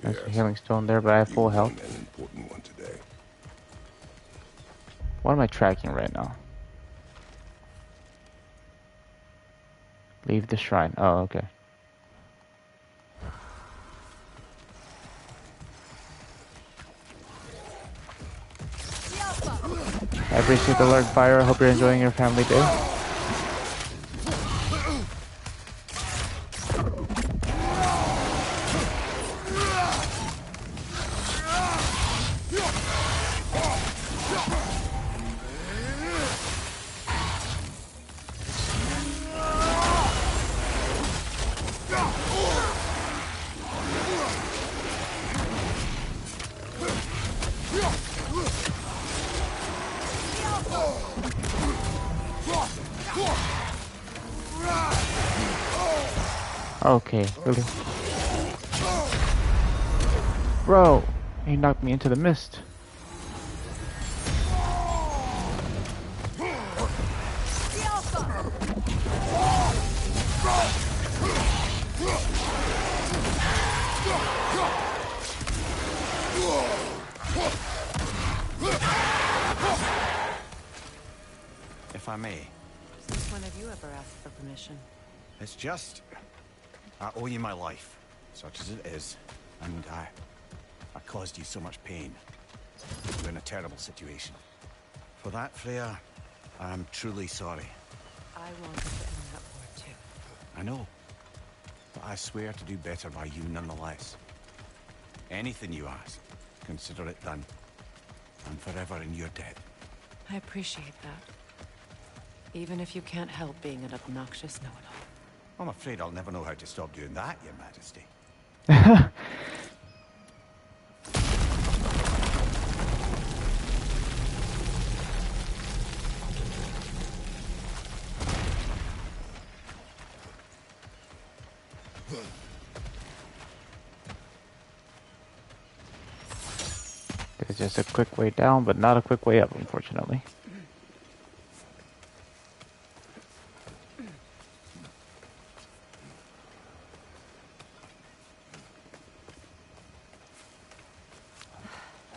There's a healing stone there, but I have full health. You won an important one today. What am I tracking right now? Leave the shrine. Oh, okay. I appreciate the Lord Fire. I hope you're enjoying your family day. Okay, really. Bro, he knocked me into the mist. If I may. Since when have you ever asked for permission? It's just... I owe you my life, such as it is, and I caused you so much pain. You're in a terrible situation. For that, Freya, I'm truly sorry. I wanted to end that war too. I know, but I swear to do better by you nonetheless. Anything you ask, consider it done. I'm forever in your debt. I appreciate that. Even if you can't help being an obnoxious know-it-all. I'm afraid I'll never know how to stop doing that, Your Majesty. There's just a quick way down, but not a quick way up, unfortunately.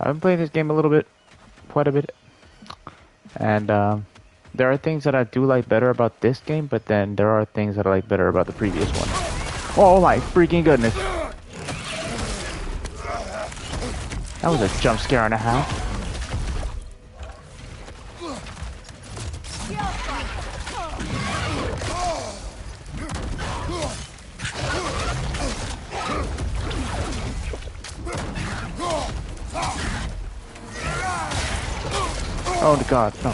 I've been playing this game a little bit, quite a bit, and there are things that I do like better about this game, but then there are things that I like better about the previous one. Oh my freaking goodness! That was a jump scare and a half. Oh God, no.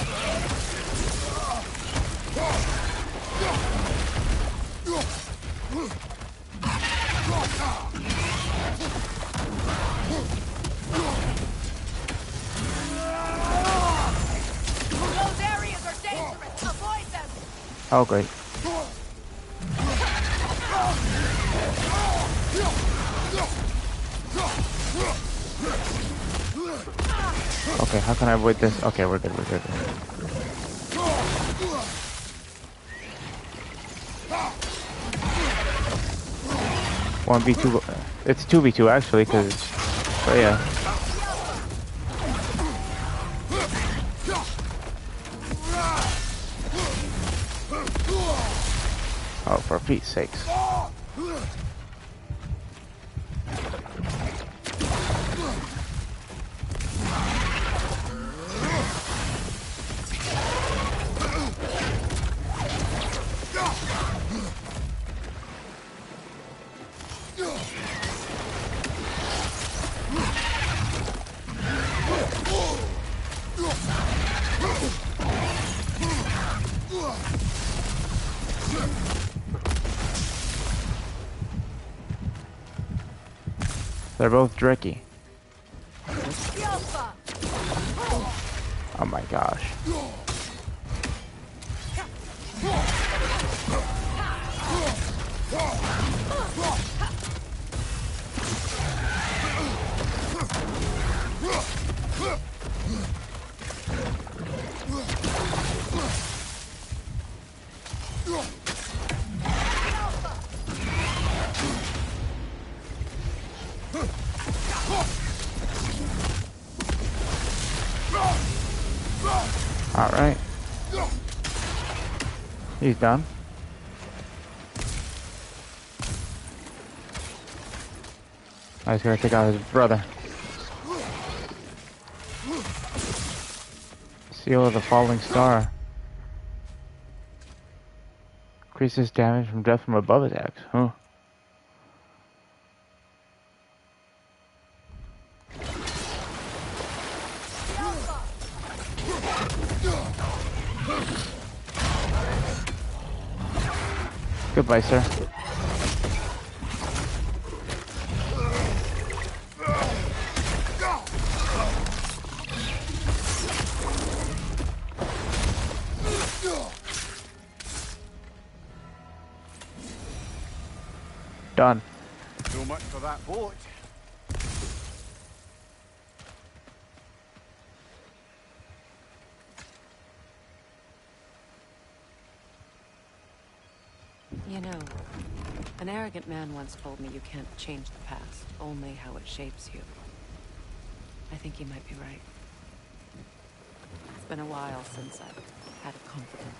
Those areas are dangerous. Avoid them. Oh great. Okay, how can I avoid this? Okay, we're good, we're good. 1v2. It's 2v2 actually, because. But yeah. Oh, for Pete's sakes. They're both tricky. Oh my gosh. Alright. He's done. I was gonna take out his brother. Seal of the Falling Star. Increases damage from death from above attacks. Huh. Goodbye, sir. Done. So much for that boat. You know, an arrogant man once told me you can't change the past, only how it shapes you. I think he might be right. It's been a while since I've had a confidant.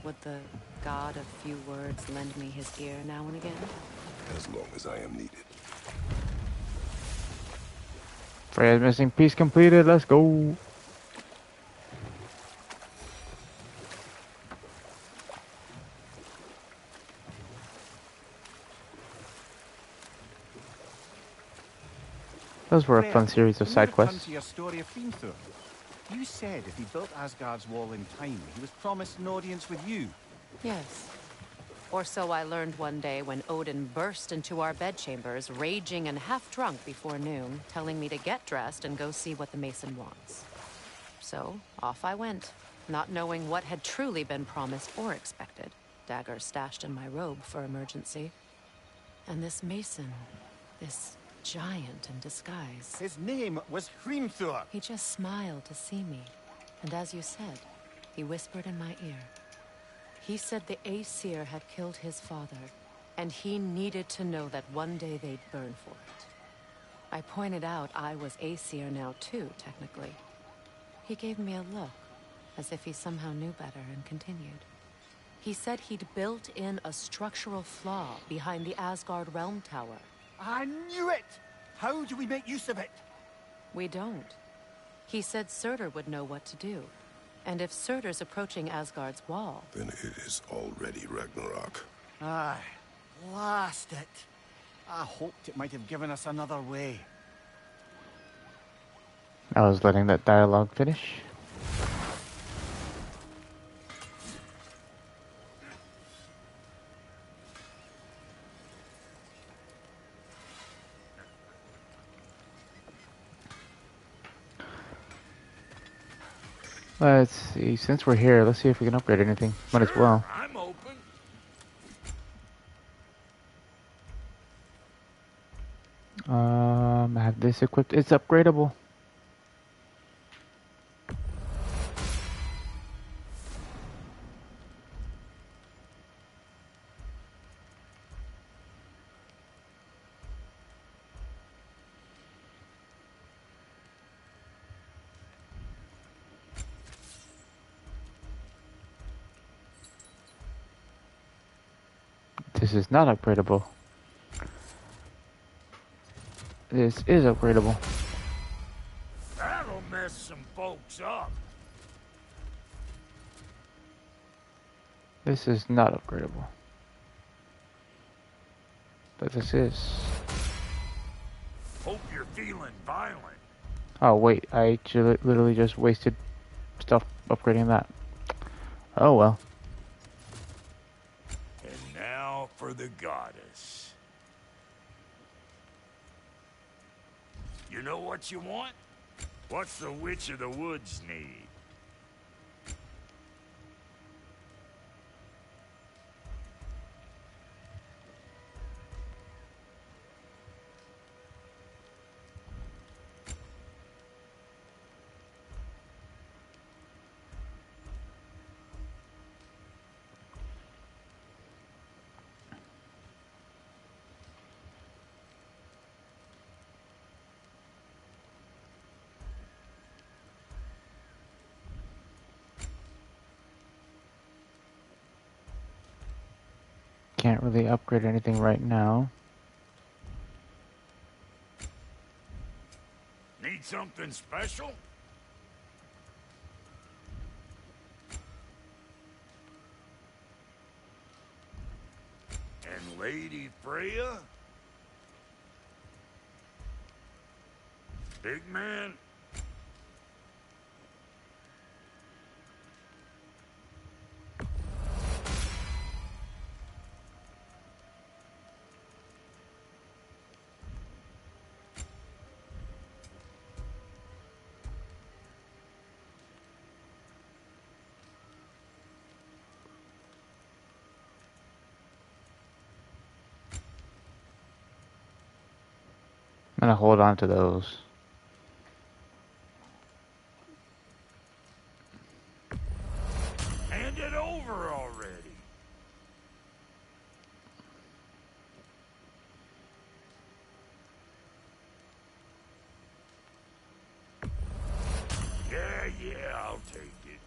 Would the god of few words lend me his ear now and again? As long as I am needed. Freya's missing piece completed. Let's go. Those were a fun series of side quests. To your story of Hrimthur. You said if he built Asgard's wall in time, he was promised an audience with you. Yes. Or so I learned one day when Odin burst into our bedchambers, raging and half-drunk before noon, telling me to get dressed and go see what the Mason wants. So, off I went, not knowing what had truly been promised or expected. Dagger stashed in my robe for emergency. And this Mason, this giant in disguise. His name was Hrimthur. He just smiled to see me. And as you said, he whispered in my ear. He said the Aesir had killed his father, and he needed to know that one day they'd burn for it. I pointed out I was Aesir now too, technically. He gave me a look, as if he somehow knew better, and continued. He said he'd built in a structural flaw behind the Asgard realm tower. I knew it! How do we make use of it? We don't. He said Surtur would know what to do. And if Surtur's approaching Asgard's wall... Then it is already Ragnarok. Aye, blast it. I hoped it might have given us another way. I was letting that dialogue finish. Let's see, since we're here, let's see if we can upgrade anything. Might as well. I'm open. I have this equipped. It's upgradable. This is not upgradable. This is upgradable. That'll mess some folks up. This is not upgradable. But this is. Hope you're feeling violent. Oh wait, I literally just wasted stuff upgrading that. Oh well. And now for the goddess. You know what you want? What's the Witch of the Woods need? Can't really upgrade anything right now. Need something special? And Lady Freya? Big man? I'm gonna hold on to those. Hand it over already. Yeah, I'll take it.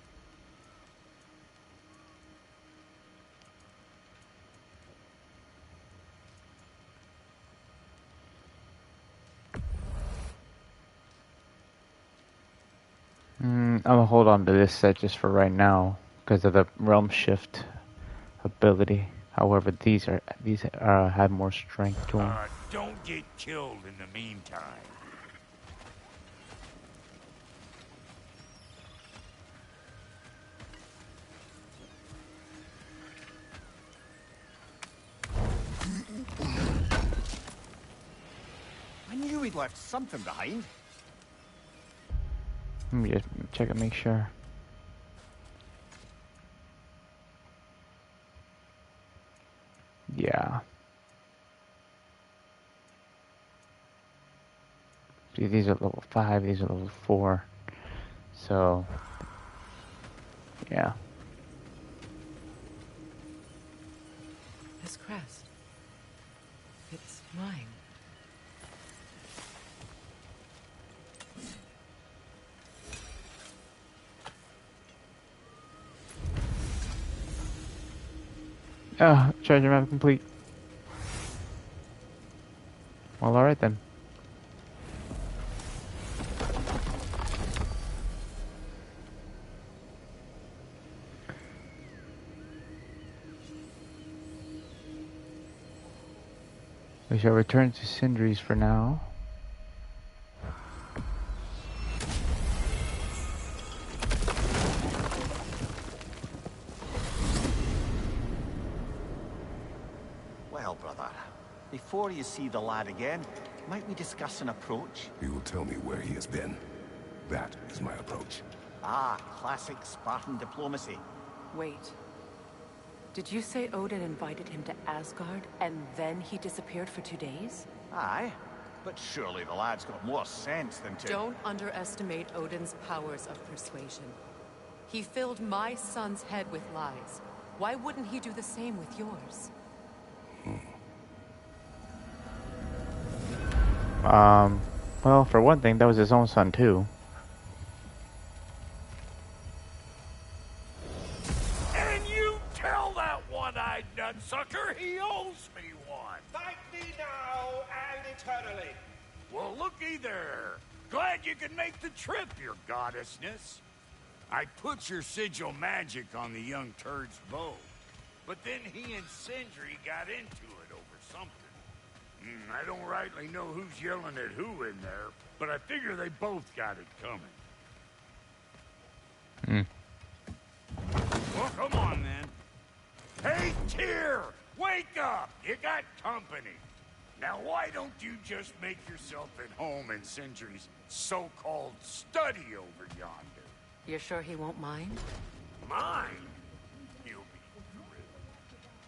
I'm gonna hold on to this set just for right now because of the realm shift ability. However, these have more strength to them. Don't get killed in the meantime. I knew we'd left something behind. Let me just check and make sure. Yeah. See, these are level 5, these are level 4. So, yeah. This crest. It's mine. Treasure map complete. Well, alright then. We shall return to Sindri's for now. Well, brother, before you see the lad again, might we discuss an approach? He will tell me where he has been. That is my approach. Ah, classic Spartan diplomacy. Wait. Did you say Odin invited him to Asgard, and then he disappeared for 2 days? Aye, but surely the lad's got more sense than to... Don't underestimate Odin's powers of persuasion. He filled my son's head with lies. Why wouldn't he do the same with yours? Well, for one thing, that was his own son, too. And you tell that one-eyed nutsucker he owes me one. Thank me now and eternally. Well, looky there. Glad you can make the trip, your goddessness. I put your sigil magic on the young turd's bow. But then he and Sindri got into it over something. I don't rightly know who's yelling at who in there, but I figure they both got it coming. Well, come on, then. Hey, Tyr! Wake up! You got company. Now, why don't you just make yourself at home in Sindri's so-called study over yonder? You're sure he won't mind? Mine? He'll be thrilled.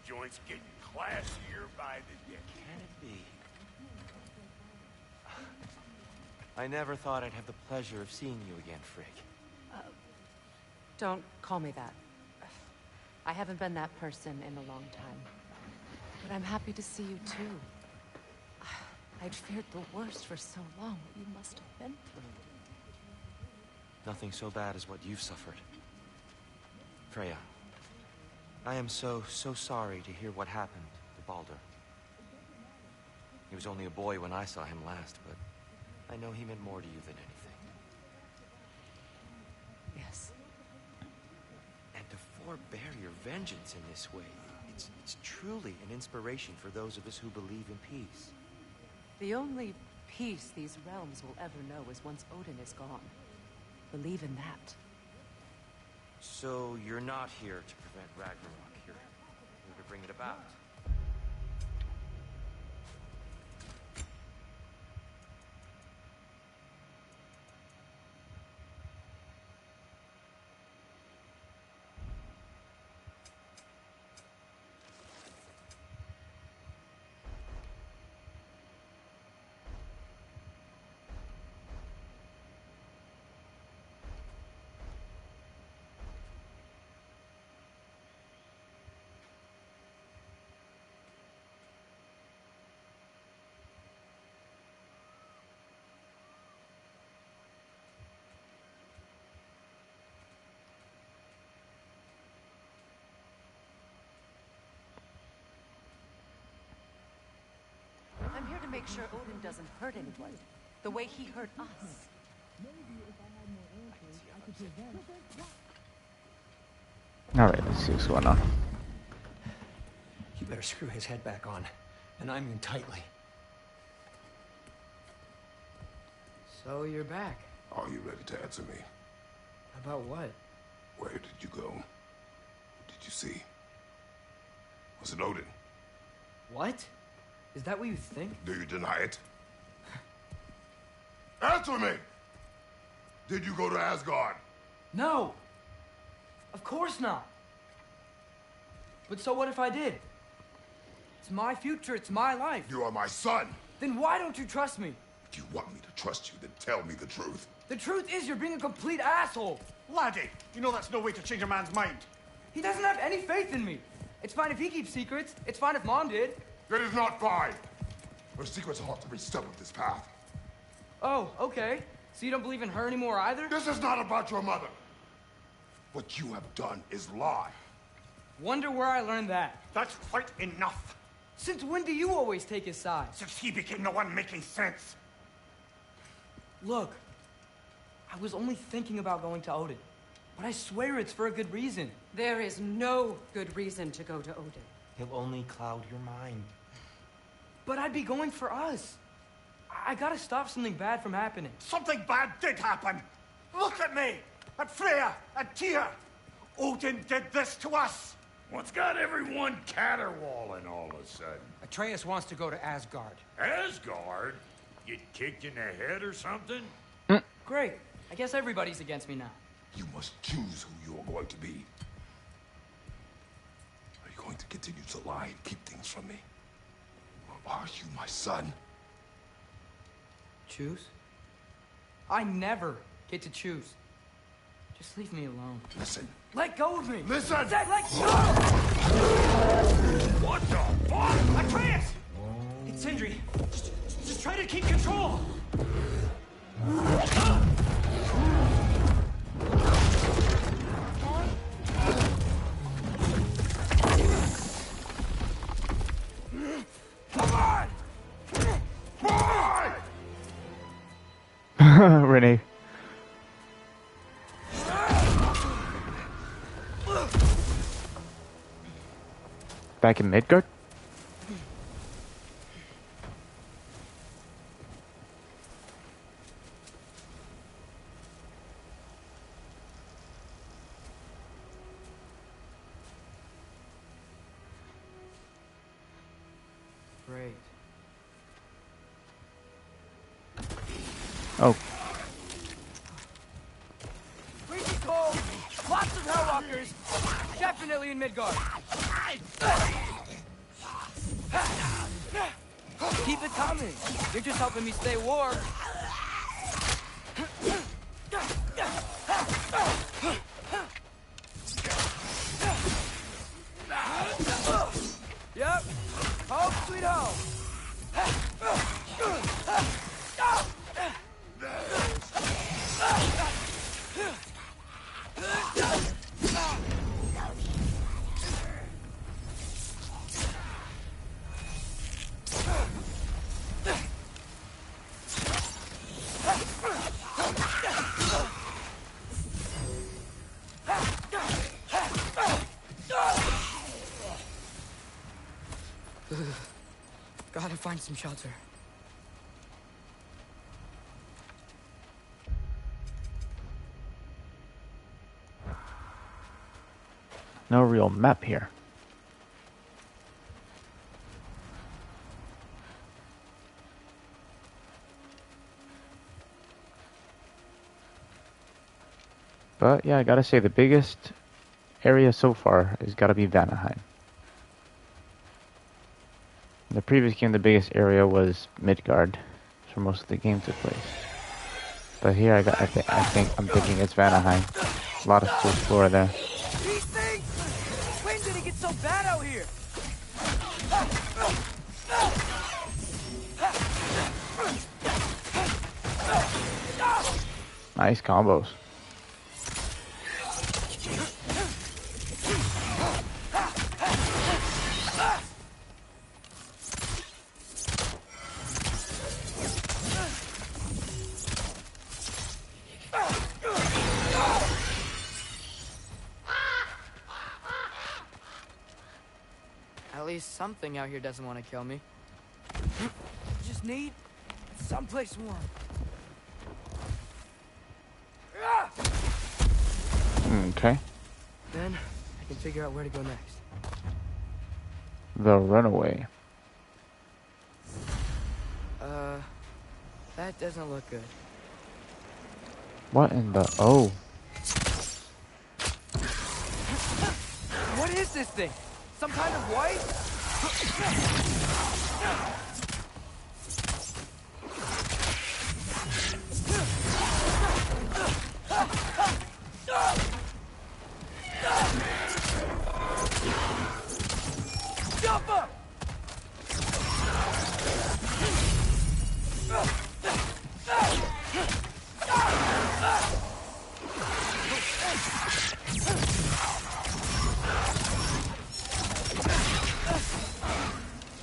Joint's getting classier by the day. Can it be? I never thought I'd have the pleasure of seeing you again, Frigg. Don't call me that. I haven't been that person in a long time. But I'm happy to see you too. I'd feared the worst for so long. What you must have been through. Nothing so bad as what you've suffered. Freya, I am so sorry to hear what happened to Baldur. He was only a boy when I saw him last, but I know he meant more to you than anything. Yes. And to forbear your vengeance in this way, it's truly an inspiration for those of us who believe in peace. The only peace these realms will ever know is once Odin is gone. Believe in that. So you're not here to prevent Ragnarok. You're here to bring it about. I'm here to make sure Odin doesn't hurt anyone, the way he hurt us. Alright, let's see what's going on. You better screw his head back on, and I'm in tightly. So you're back. Are you ready to answer me? About what? Where did you go? What did you see? Was it Odin? What? Is that what you think? Do you deny it? Answer me! Did you go to Asgard? No! Of course not! But so what if I did? It's my future, it's my life. You are my son! Then why don't you trust me? If you want me to trust you, then tell me the truth. The truth is you're being a complete asshole! Laddie, you know that's no way to change a man's mind. He doesn't have any faith in me. It's fine if he keeps secrets. It's fine if Mom did. That is not fine! Her secrets ought to be step up this path. Oh, okay. So you don't believe in her anymore either? This is not about your mother. What you have done is lie. Wonder where I learned that. That's quite enough. Since when do you always take his side? Since he became the one making sense. Look, I was only thinking about going to Odin. But I swear it's for a good reason. There is no good reason to go to Odin. He'll only cloud your mind. But I'd be going for us. I gotta stop something bad from happening. Something bad did happen. Look at me, at Freya, at Tyr. Odin did this to us. What's got everyone caterwauling all of a sudden? Atreus wants to go to Asgard. Asgard? Get kicked in the head or something? Great. I guess everybody's against me now. You must choose who you are going to be. Are you going to continue to lie and keep things from me? Or are you my son? Choose? I never get to choose. Just leave me alone. Listen. Let go of me! Listen! I said let go! What the fuck? Atreus! It's Sindri. Just try to keep control! Come on! Renee. Back in Midgard? Great. Oh. Freaky cold! Lots of Hellwalkers! Definitely in Midgard! Keep it coming! You're just helping me stay warm! Yep! Home sweet home! Gotta find some shelter. No real map here. But yeah, I gotta say the biggest area so far has gotta be Vanaheim. In the previous game, the biggest area was Midgard, where most of the game took place. But here, I'm thinking it's Vanaheim. A lot of to explore there. These things! When did it get so bad out here? Nice combos. At least something out here doesn't want to kill me. Just need someplace warm. Okay. Then I can figure out where to go next. The Runaway. That doesn't look good. What in the... Oh. What is this thing? Some kind of white? Jump up!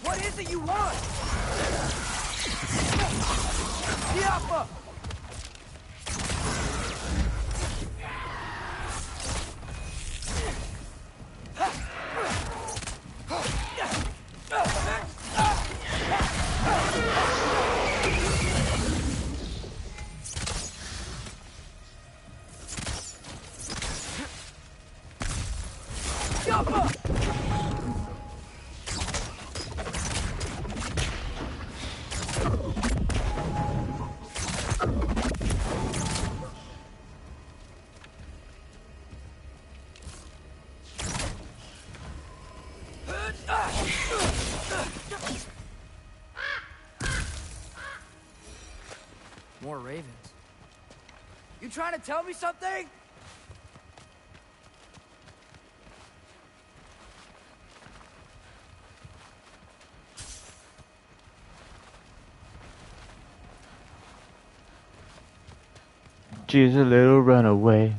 What is it you want? More ravens. You trying to tell me something? She's a little runaway.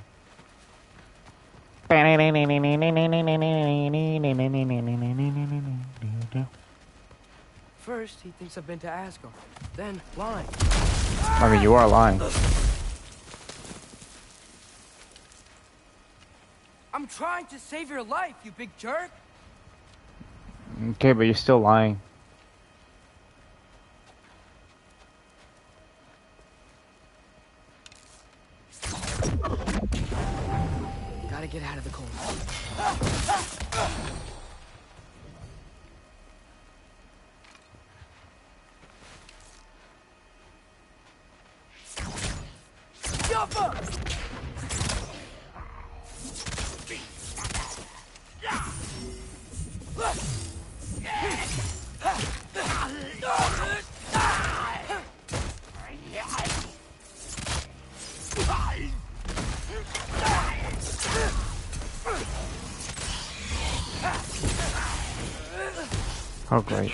First, he thinks I've been to Asgard. Then, lying. I mean, you are lying. I'm trying to save your life, you big jerk! Okay, but you're still lying. Gotta get out of the cold. Jump up! Oh, great.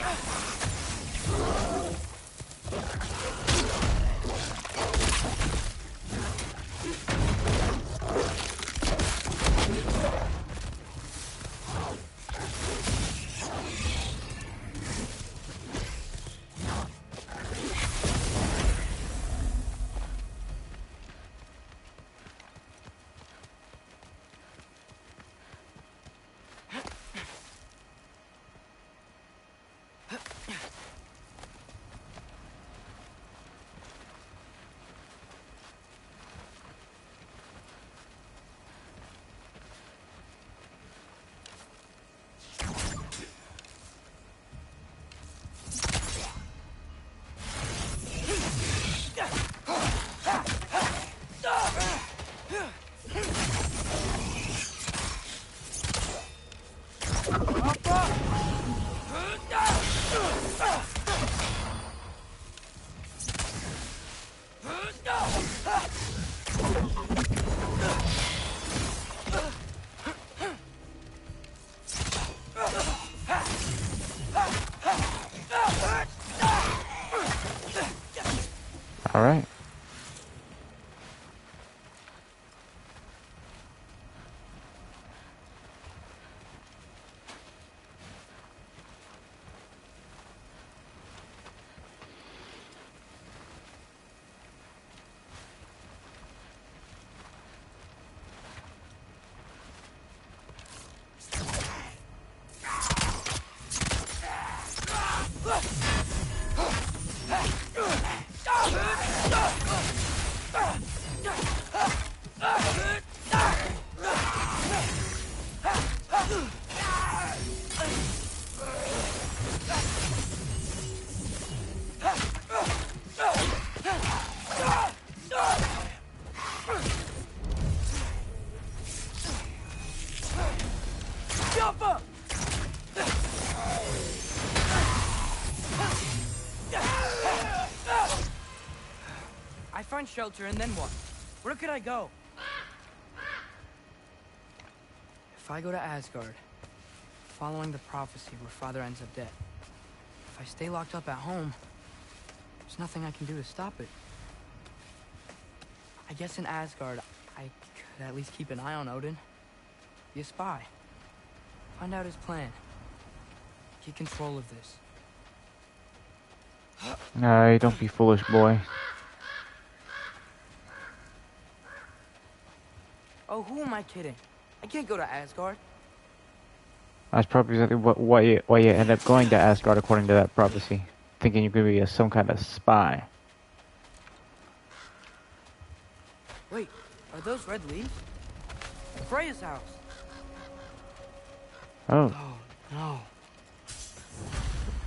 All right. Jump up! I find shelter and then what? Where could I go? If I go to Asgard, following the prophecy where Father ends up dead, if I stay locked up at home, there's nothing I can do to stop it. I guess in Asgard, I could at least keep an eye on Odin. Be a spy. Find out his plan. Get control of this. Alright, don't be foolish, boy. Oh, who am I kidding? I can't go to Asgard. That's probably exactly why you end up going to Asgard according to that prophecy. Thinking you could be some kind of spy. Wait, are those red leaves? Freya's house. Oh. Oh, no.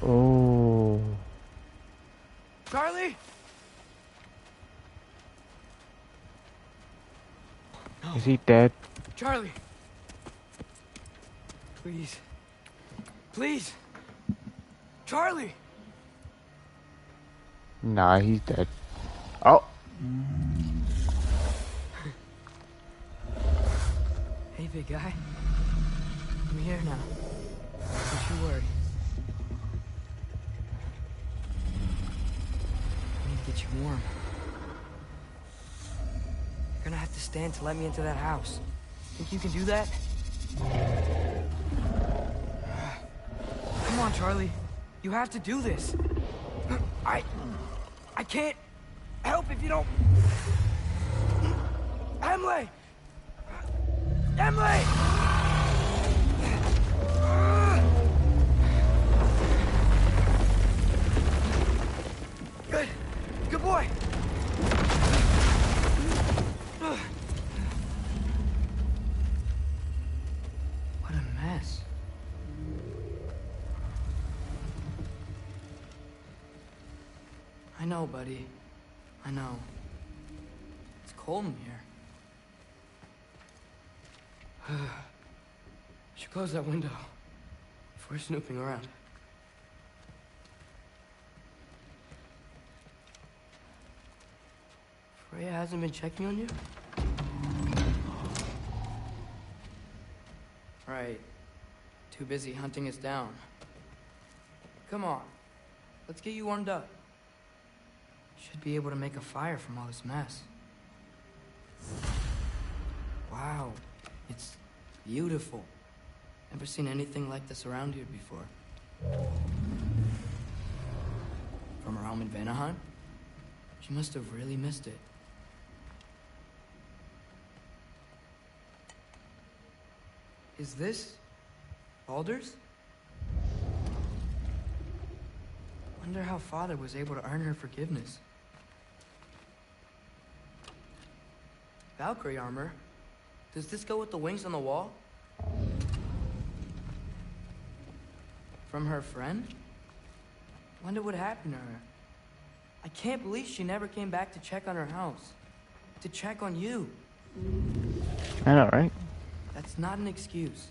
Oh. Charlie! No. Is he dead? Charlie! Please. Please! Charlie! Nah, he's dead. Oh. Hey, big guy. I'm here now. Don't you worry. I need to get you warm. You're gonna have to stand to let me into that house. Think you can do that? Come on, Charlie. You have to do this. I can't help if you don't... Emily! Emily! Good. Good boy. What a mess. I know, buddy. I know. It's cold in here. Should close that window before snooping around. Freya hasn't been checking on you? Right. Too busy hunting us down. Come on. Let's get you warmed up. Should be able to make a fire from all this mess. Wow. It's beautiful. Never seen anything like this around here before. From her home in Vanaheim? She must have really missed it. Is this Baldur's? Wonder how Father was able to earn her forgiveness. Valkyrie armor? Does this go with the wings on the wall? From her friend? Wonder what happened to her. I can't believe she never came back to check on her house. To check on you. I know, right? That's not an excuse.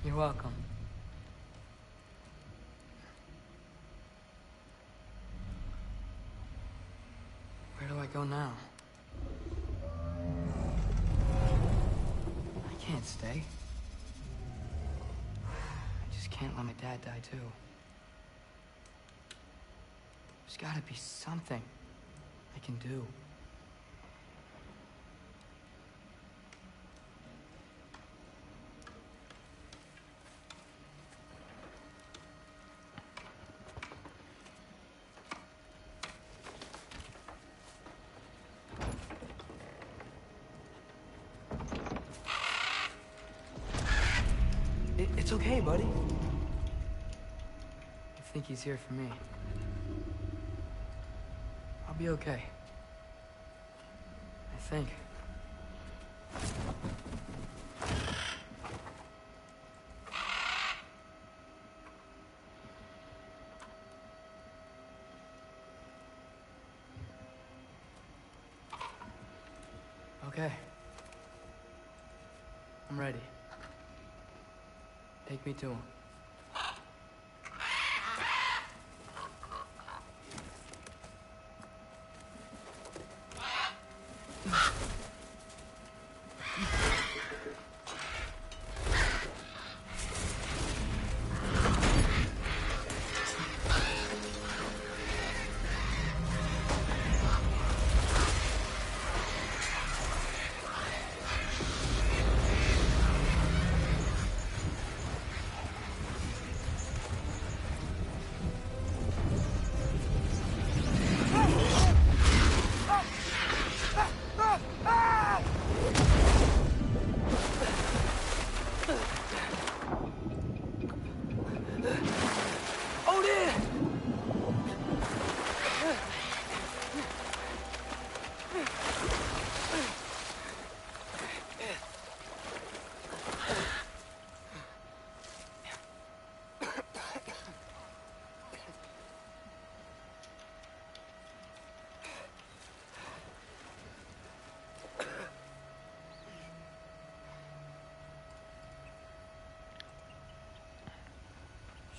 You're welcome. Where do I go now? I can't stay. I just can't let my dad die too. There's gotta be something I can do. It's okay, buddy. I think he's here for me. I'll be okay. I think. Okay. I'm ready. Take me to him.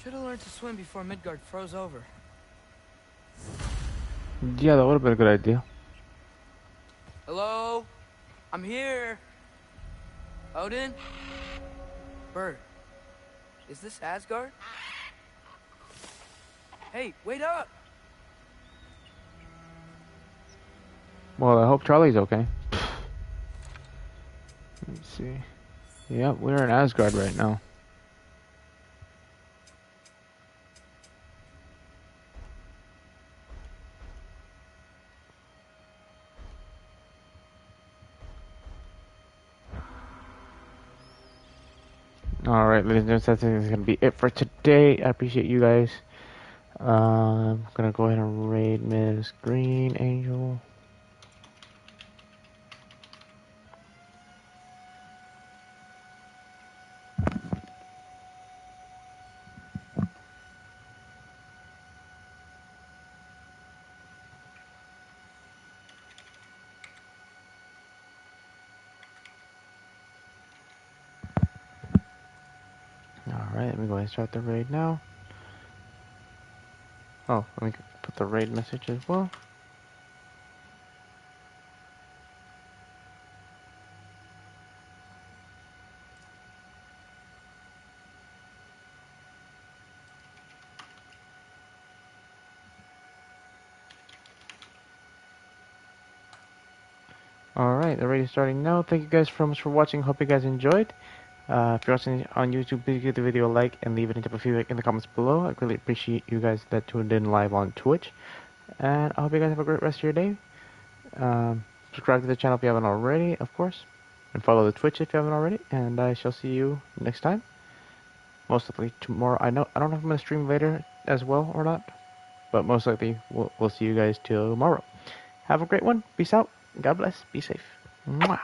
Should have learned to swim before Midgard froze over. Yeah, that would have been a good idea. Hello? I'm here. Odin? Bird. Is this Asgard? Hey, wait up! Well, I hope Charlie's okay. Let's see. Yep, we're in Asgard right now. Alright, ladies and gentlemen, that's going to be it for today. I appreciate you guys. I'm going to go ahead and raid Miss Green Angel. Alright, let me go ahead and start the raid now. Oh, let me put the raid message as well. Alright, the raid is starting now. Thank you guys so much for watching. Hope you guys enjoyed. If you're watching on YouTube, please give the video a like and leave any type of feedback in the comments below. I really appreciate you guys that tuned in live on Twitch. And I hope you guys have a great rest of your day. Subscribe to the channel if you haven't already, of course. And follow the Twitch if you haven't already. And I shall see you next time. Most likely tomorrow. I don't know if I'm going to stream later as well or not. But most likely we'll see you guys tomorrow. Have a great one. Peace out. God bless. Be safe. Mwah.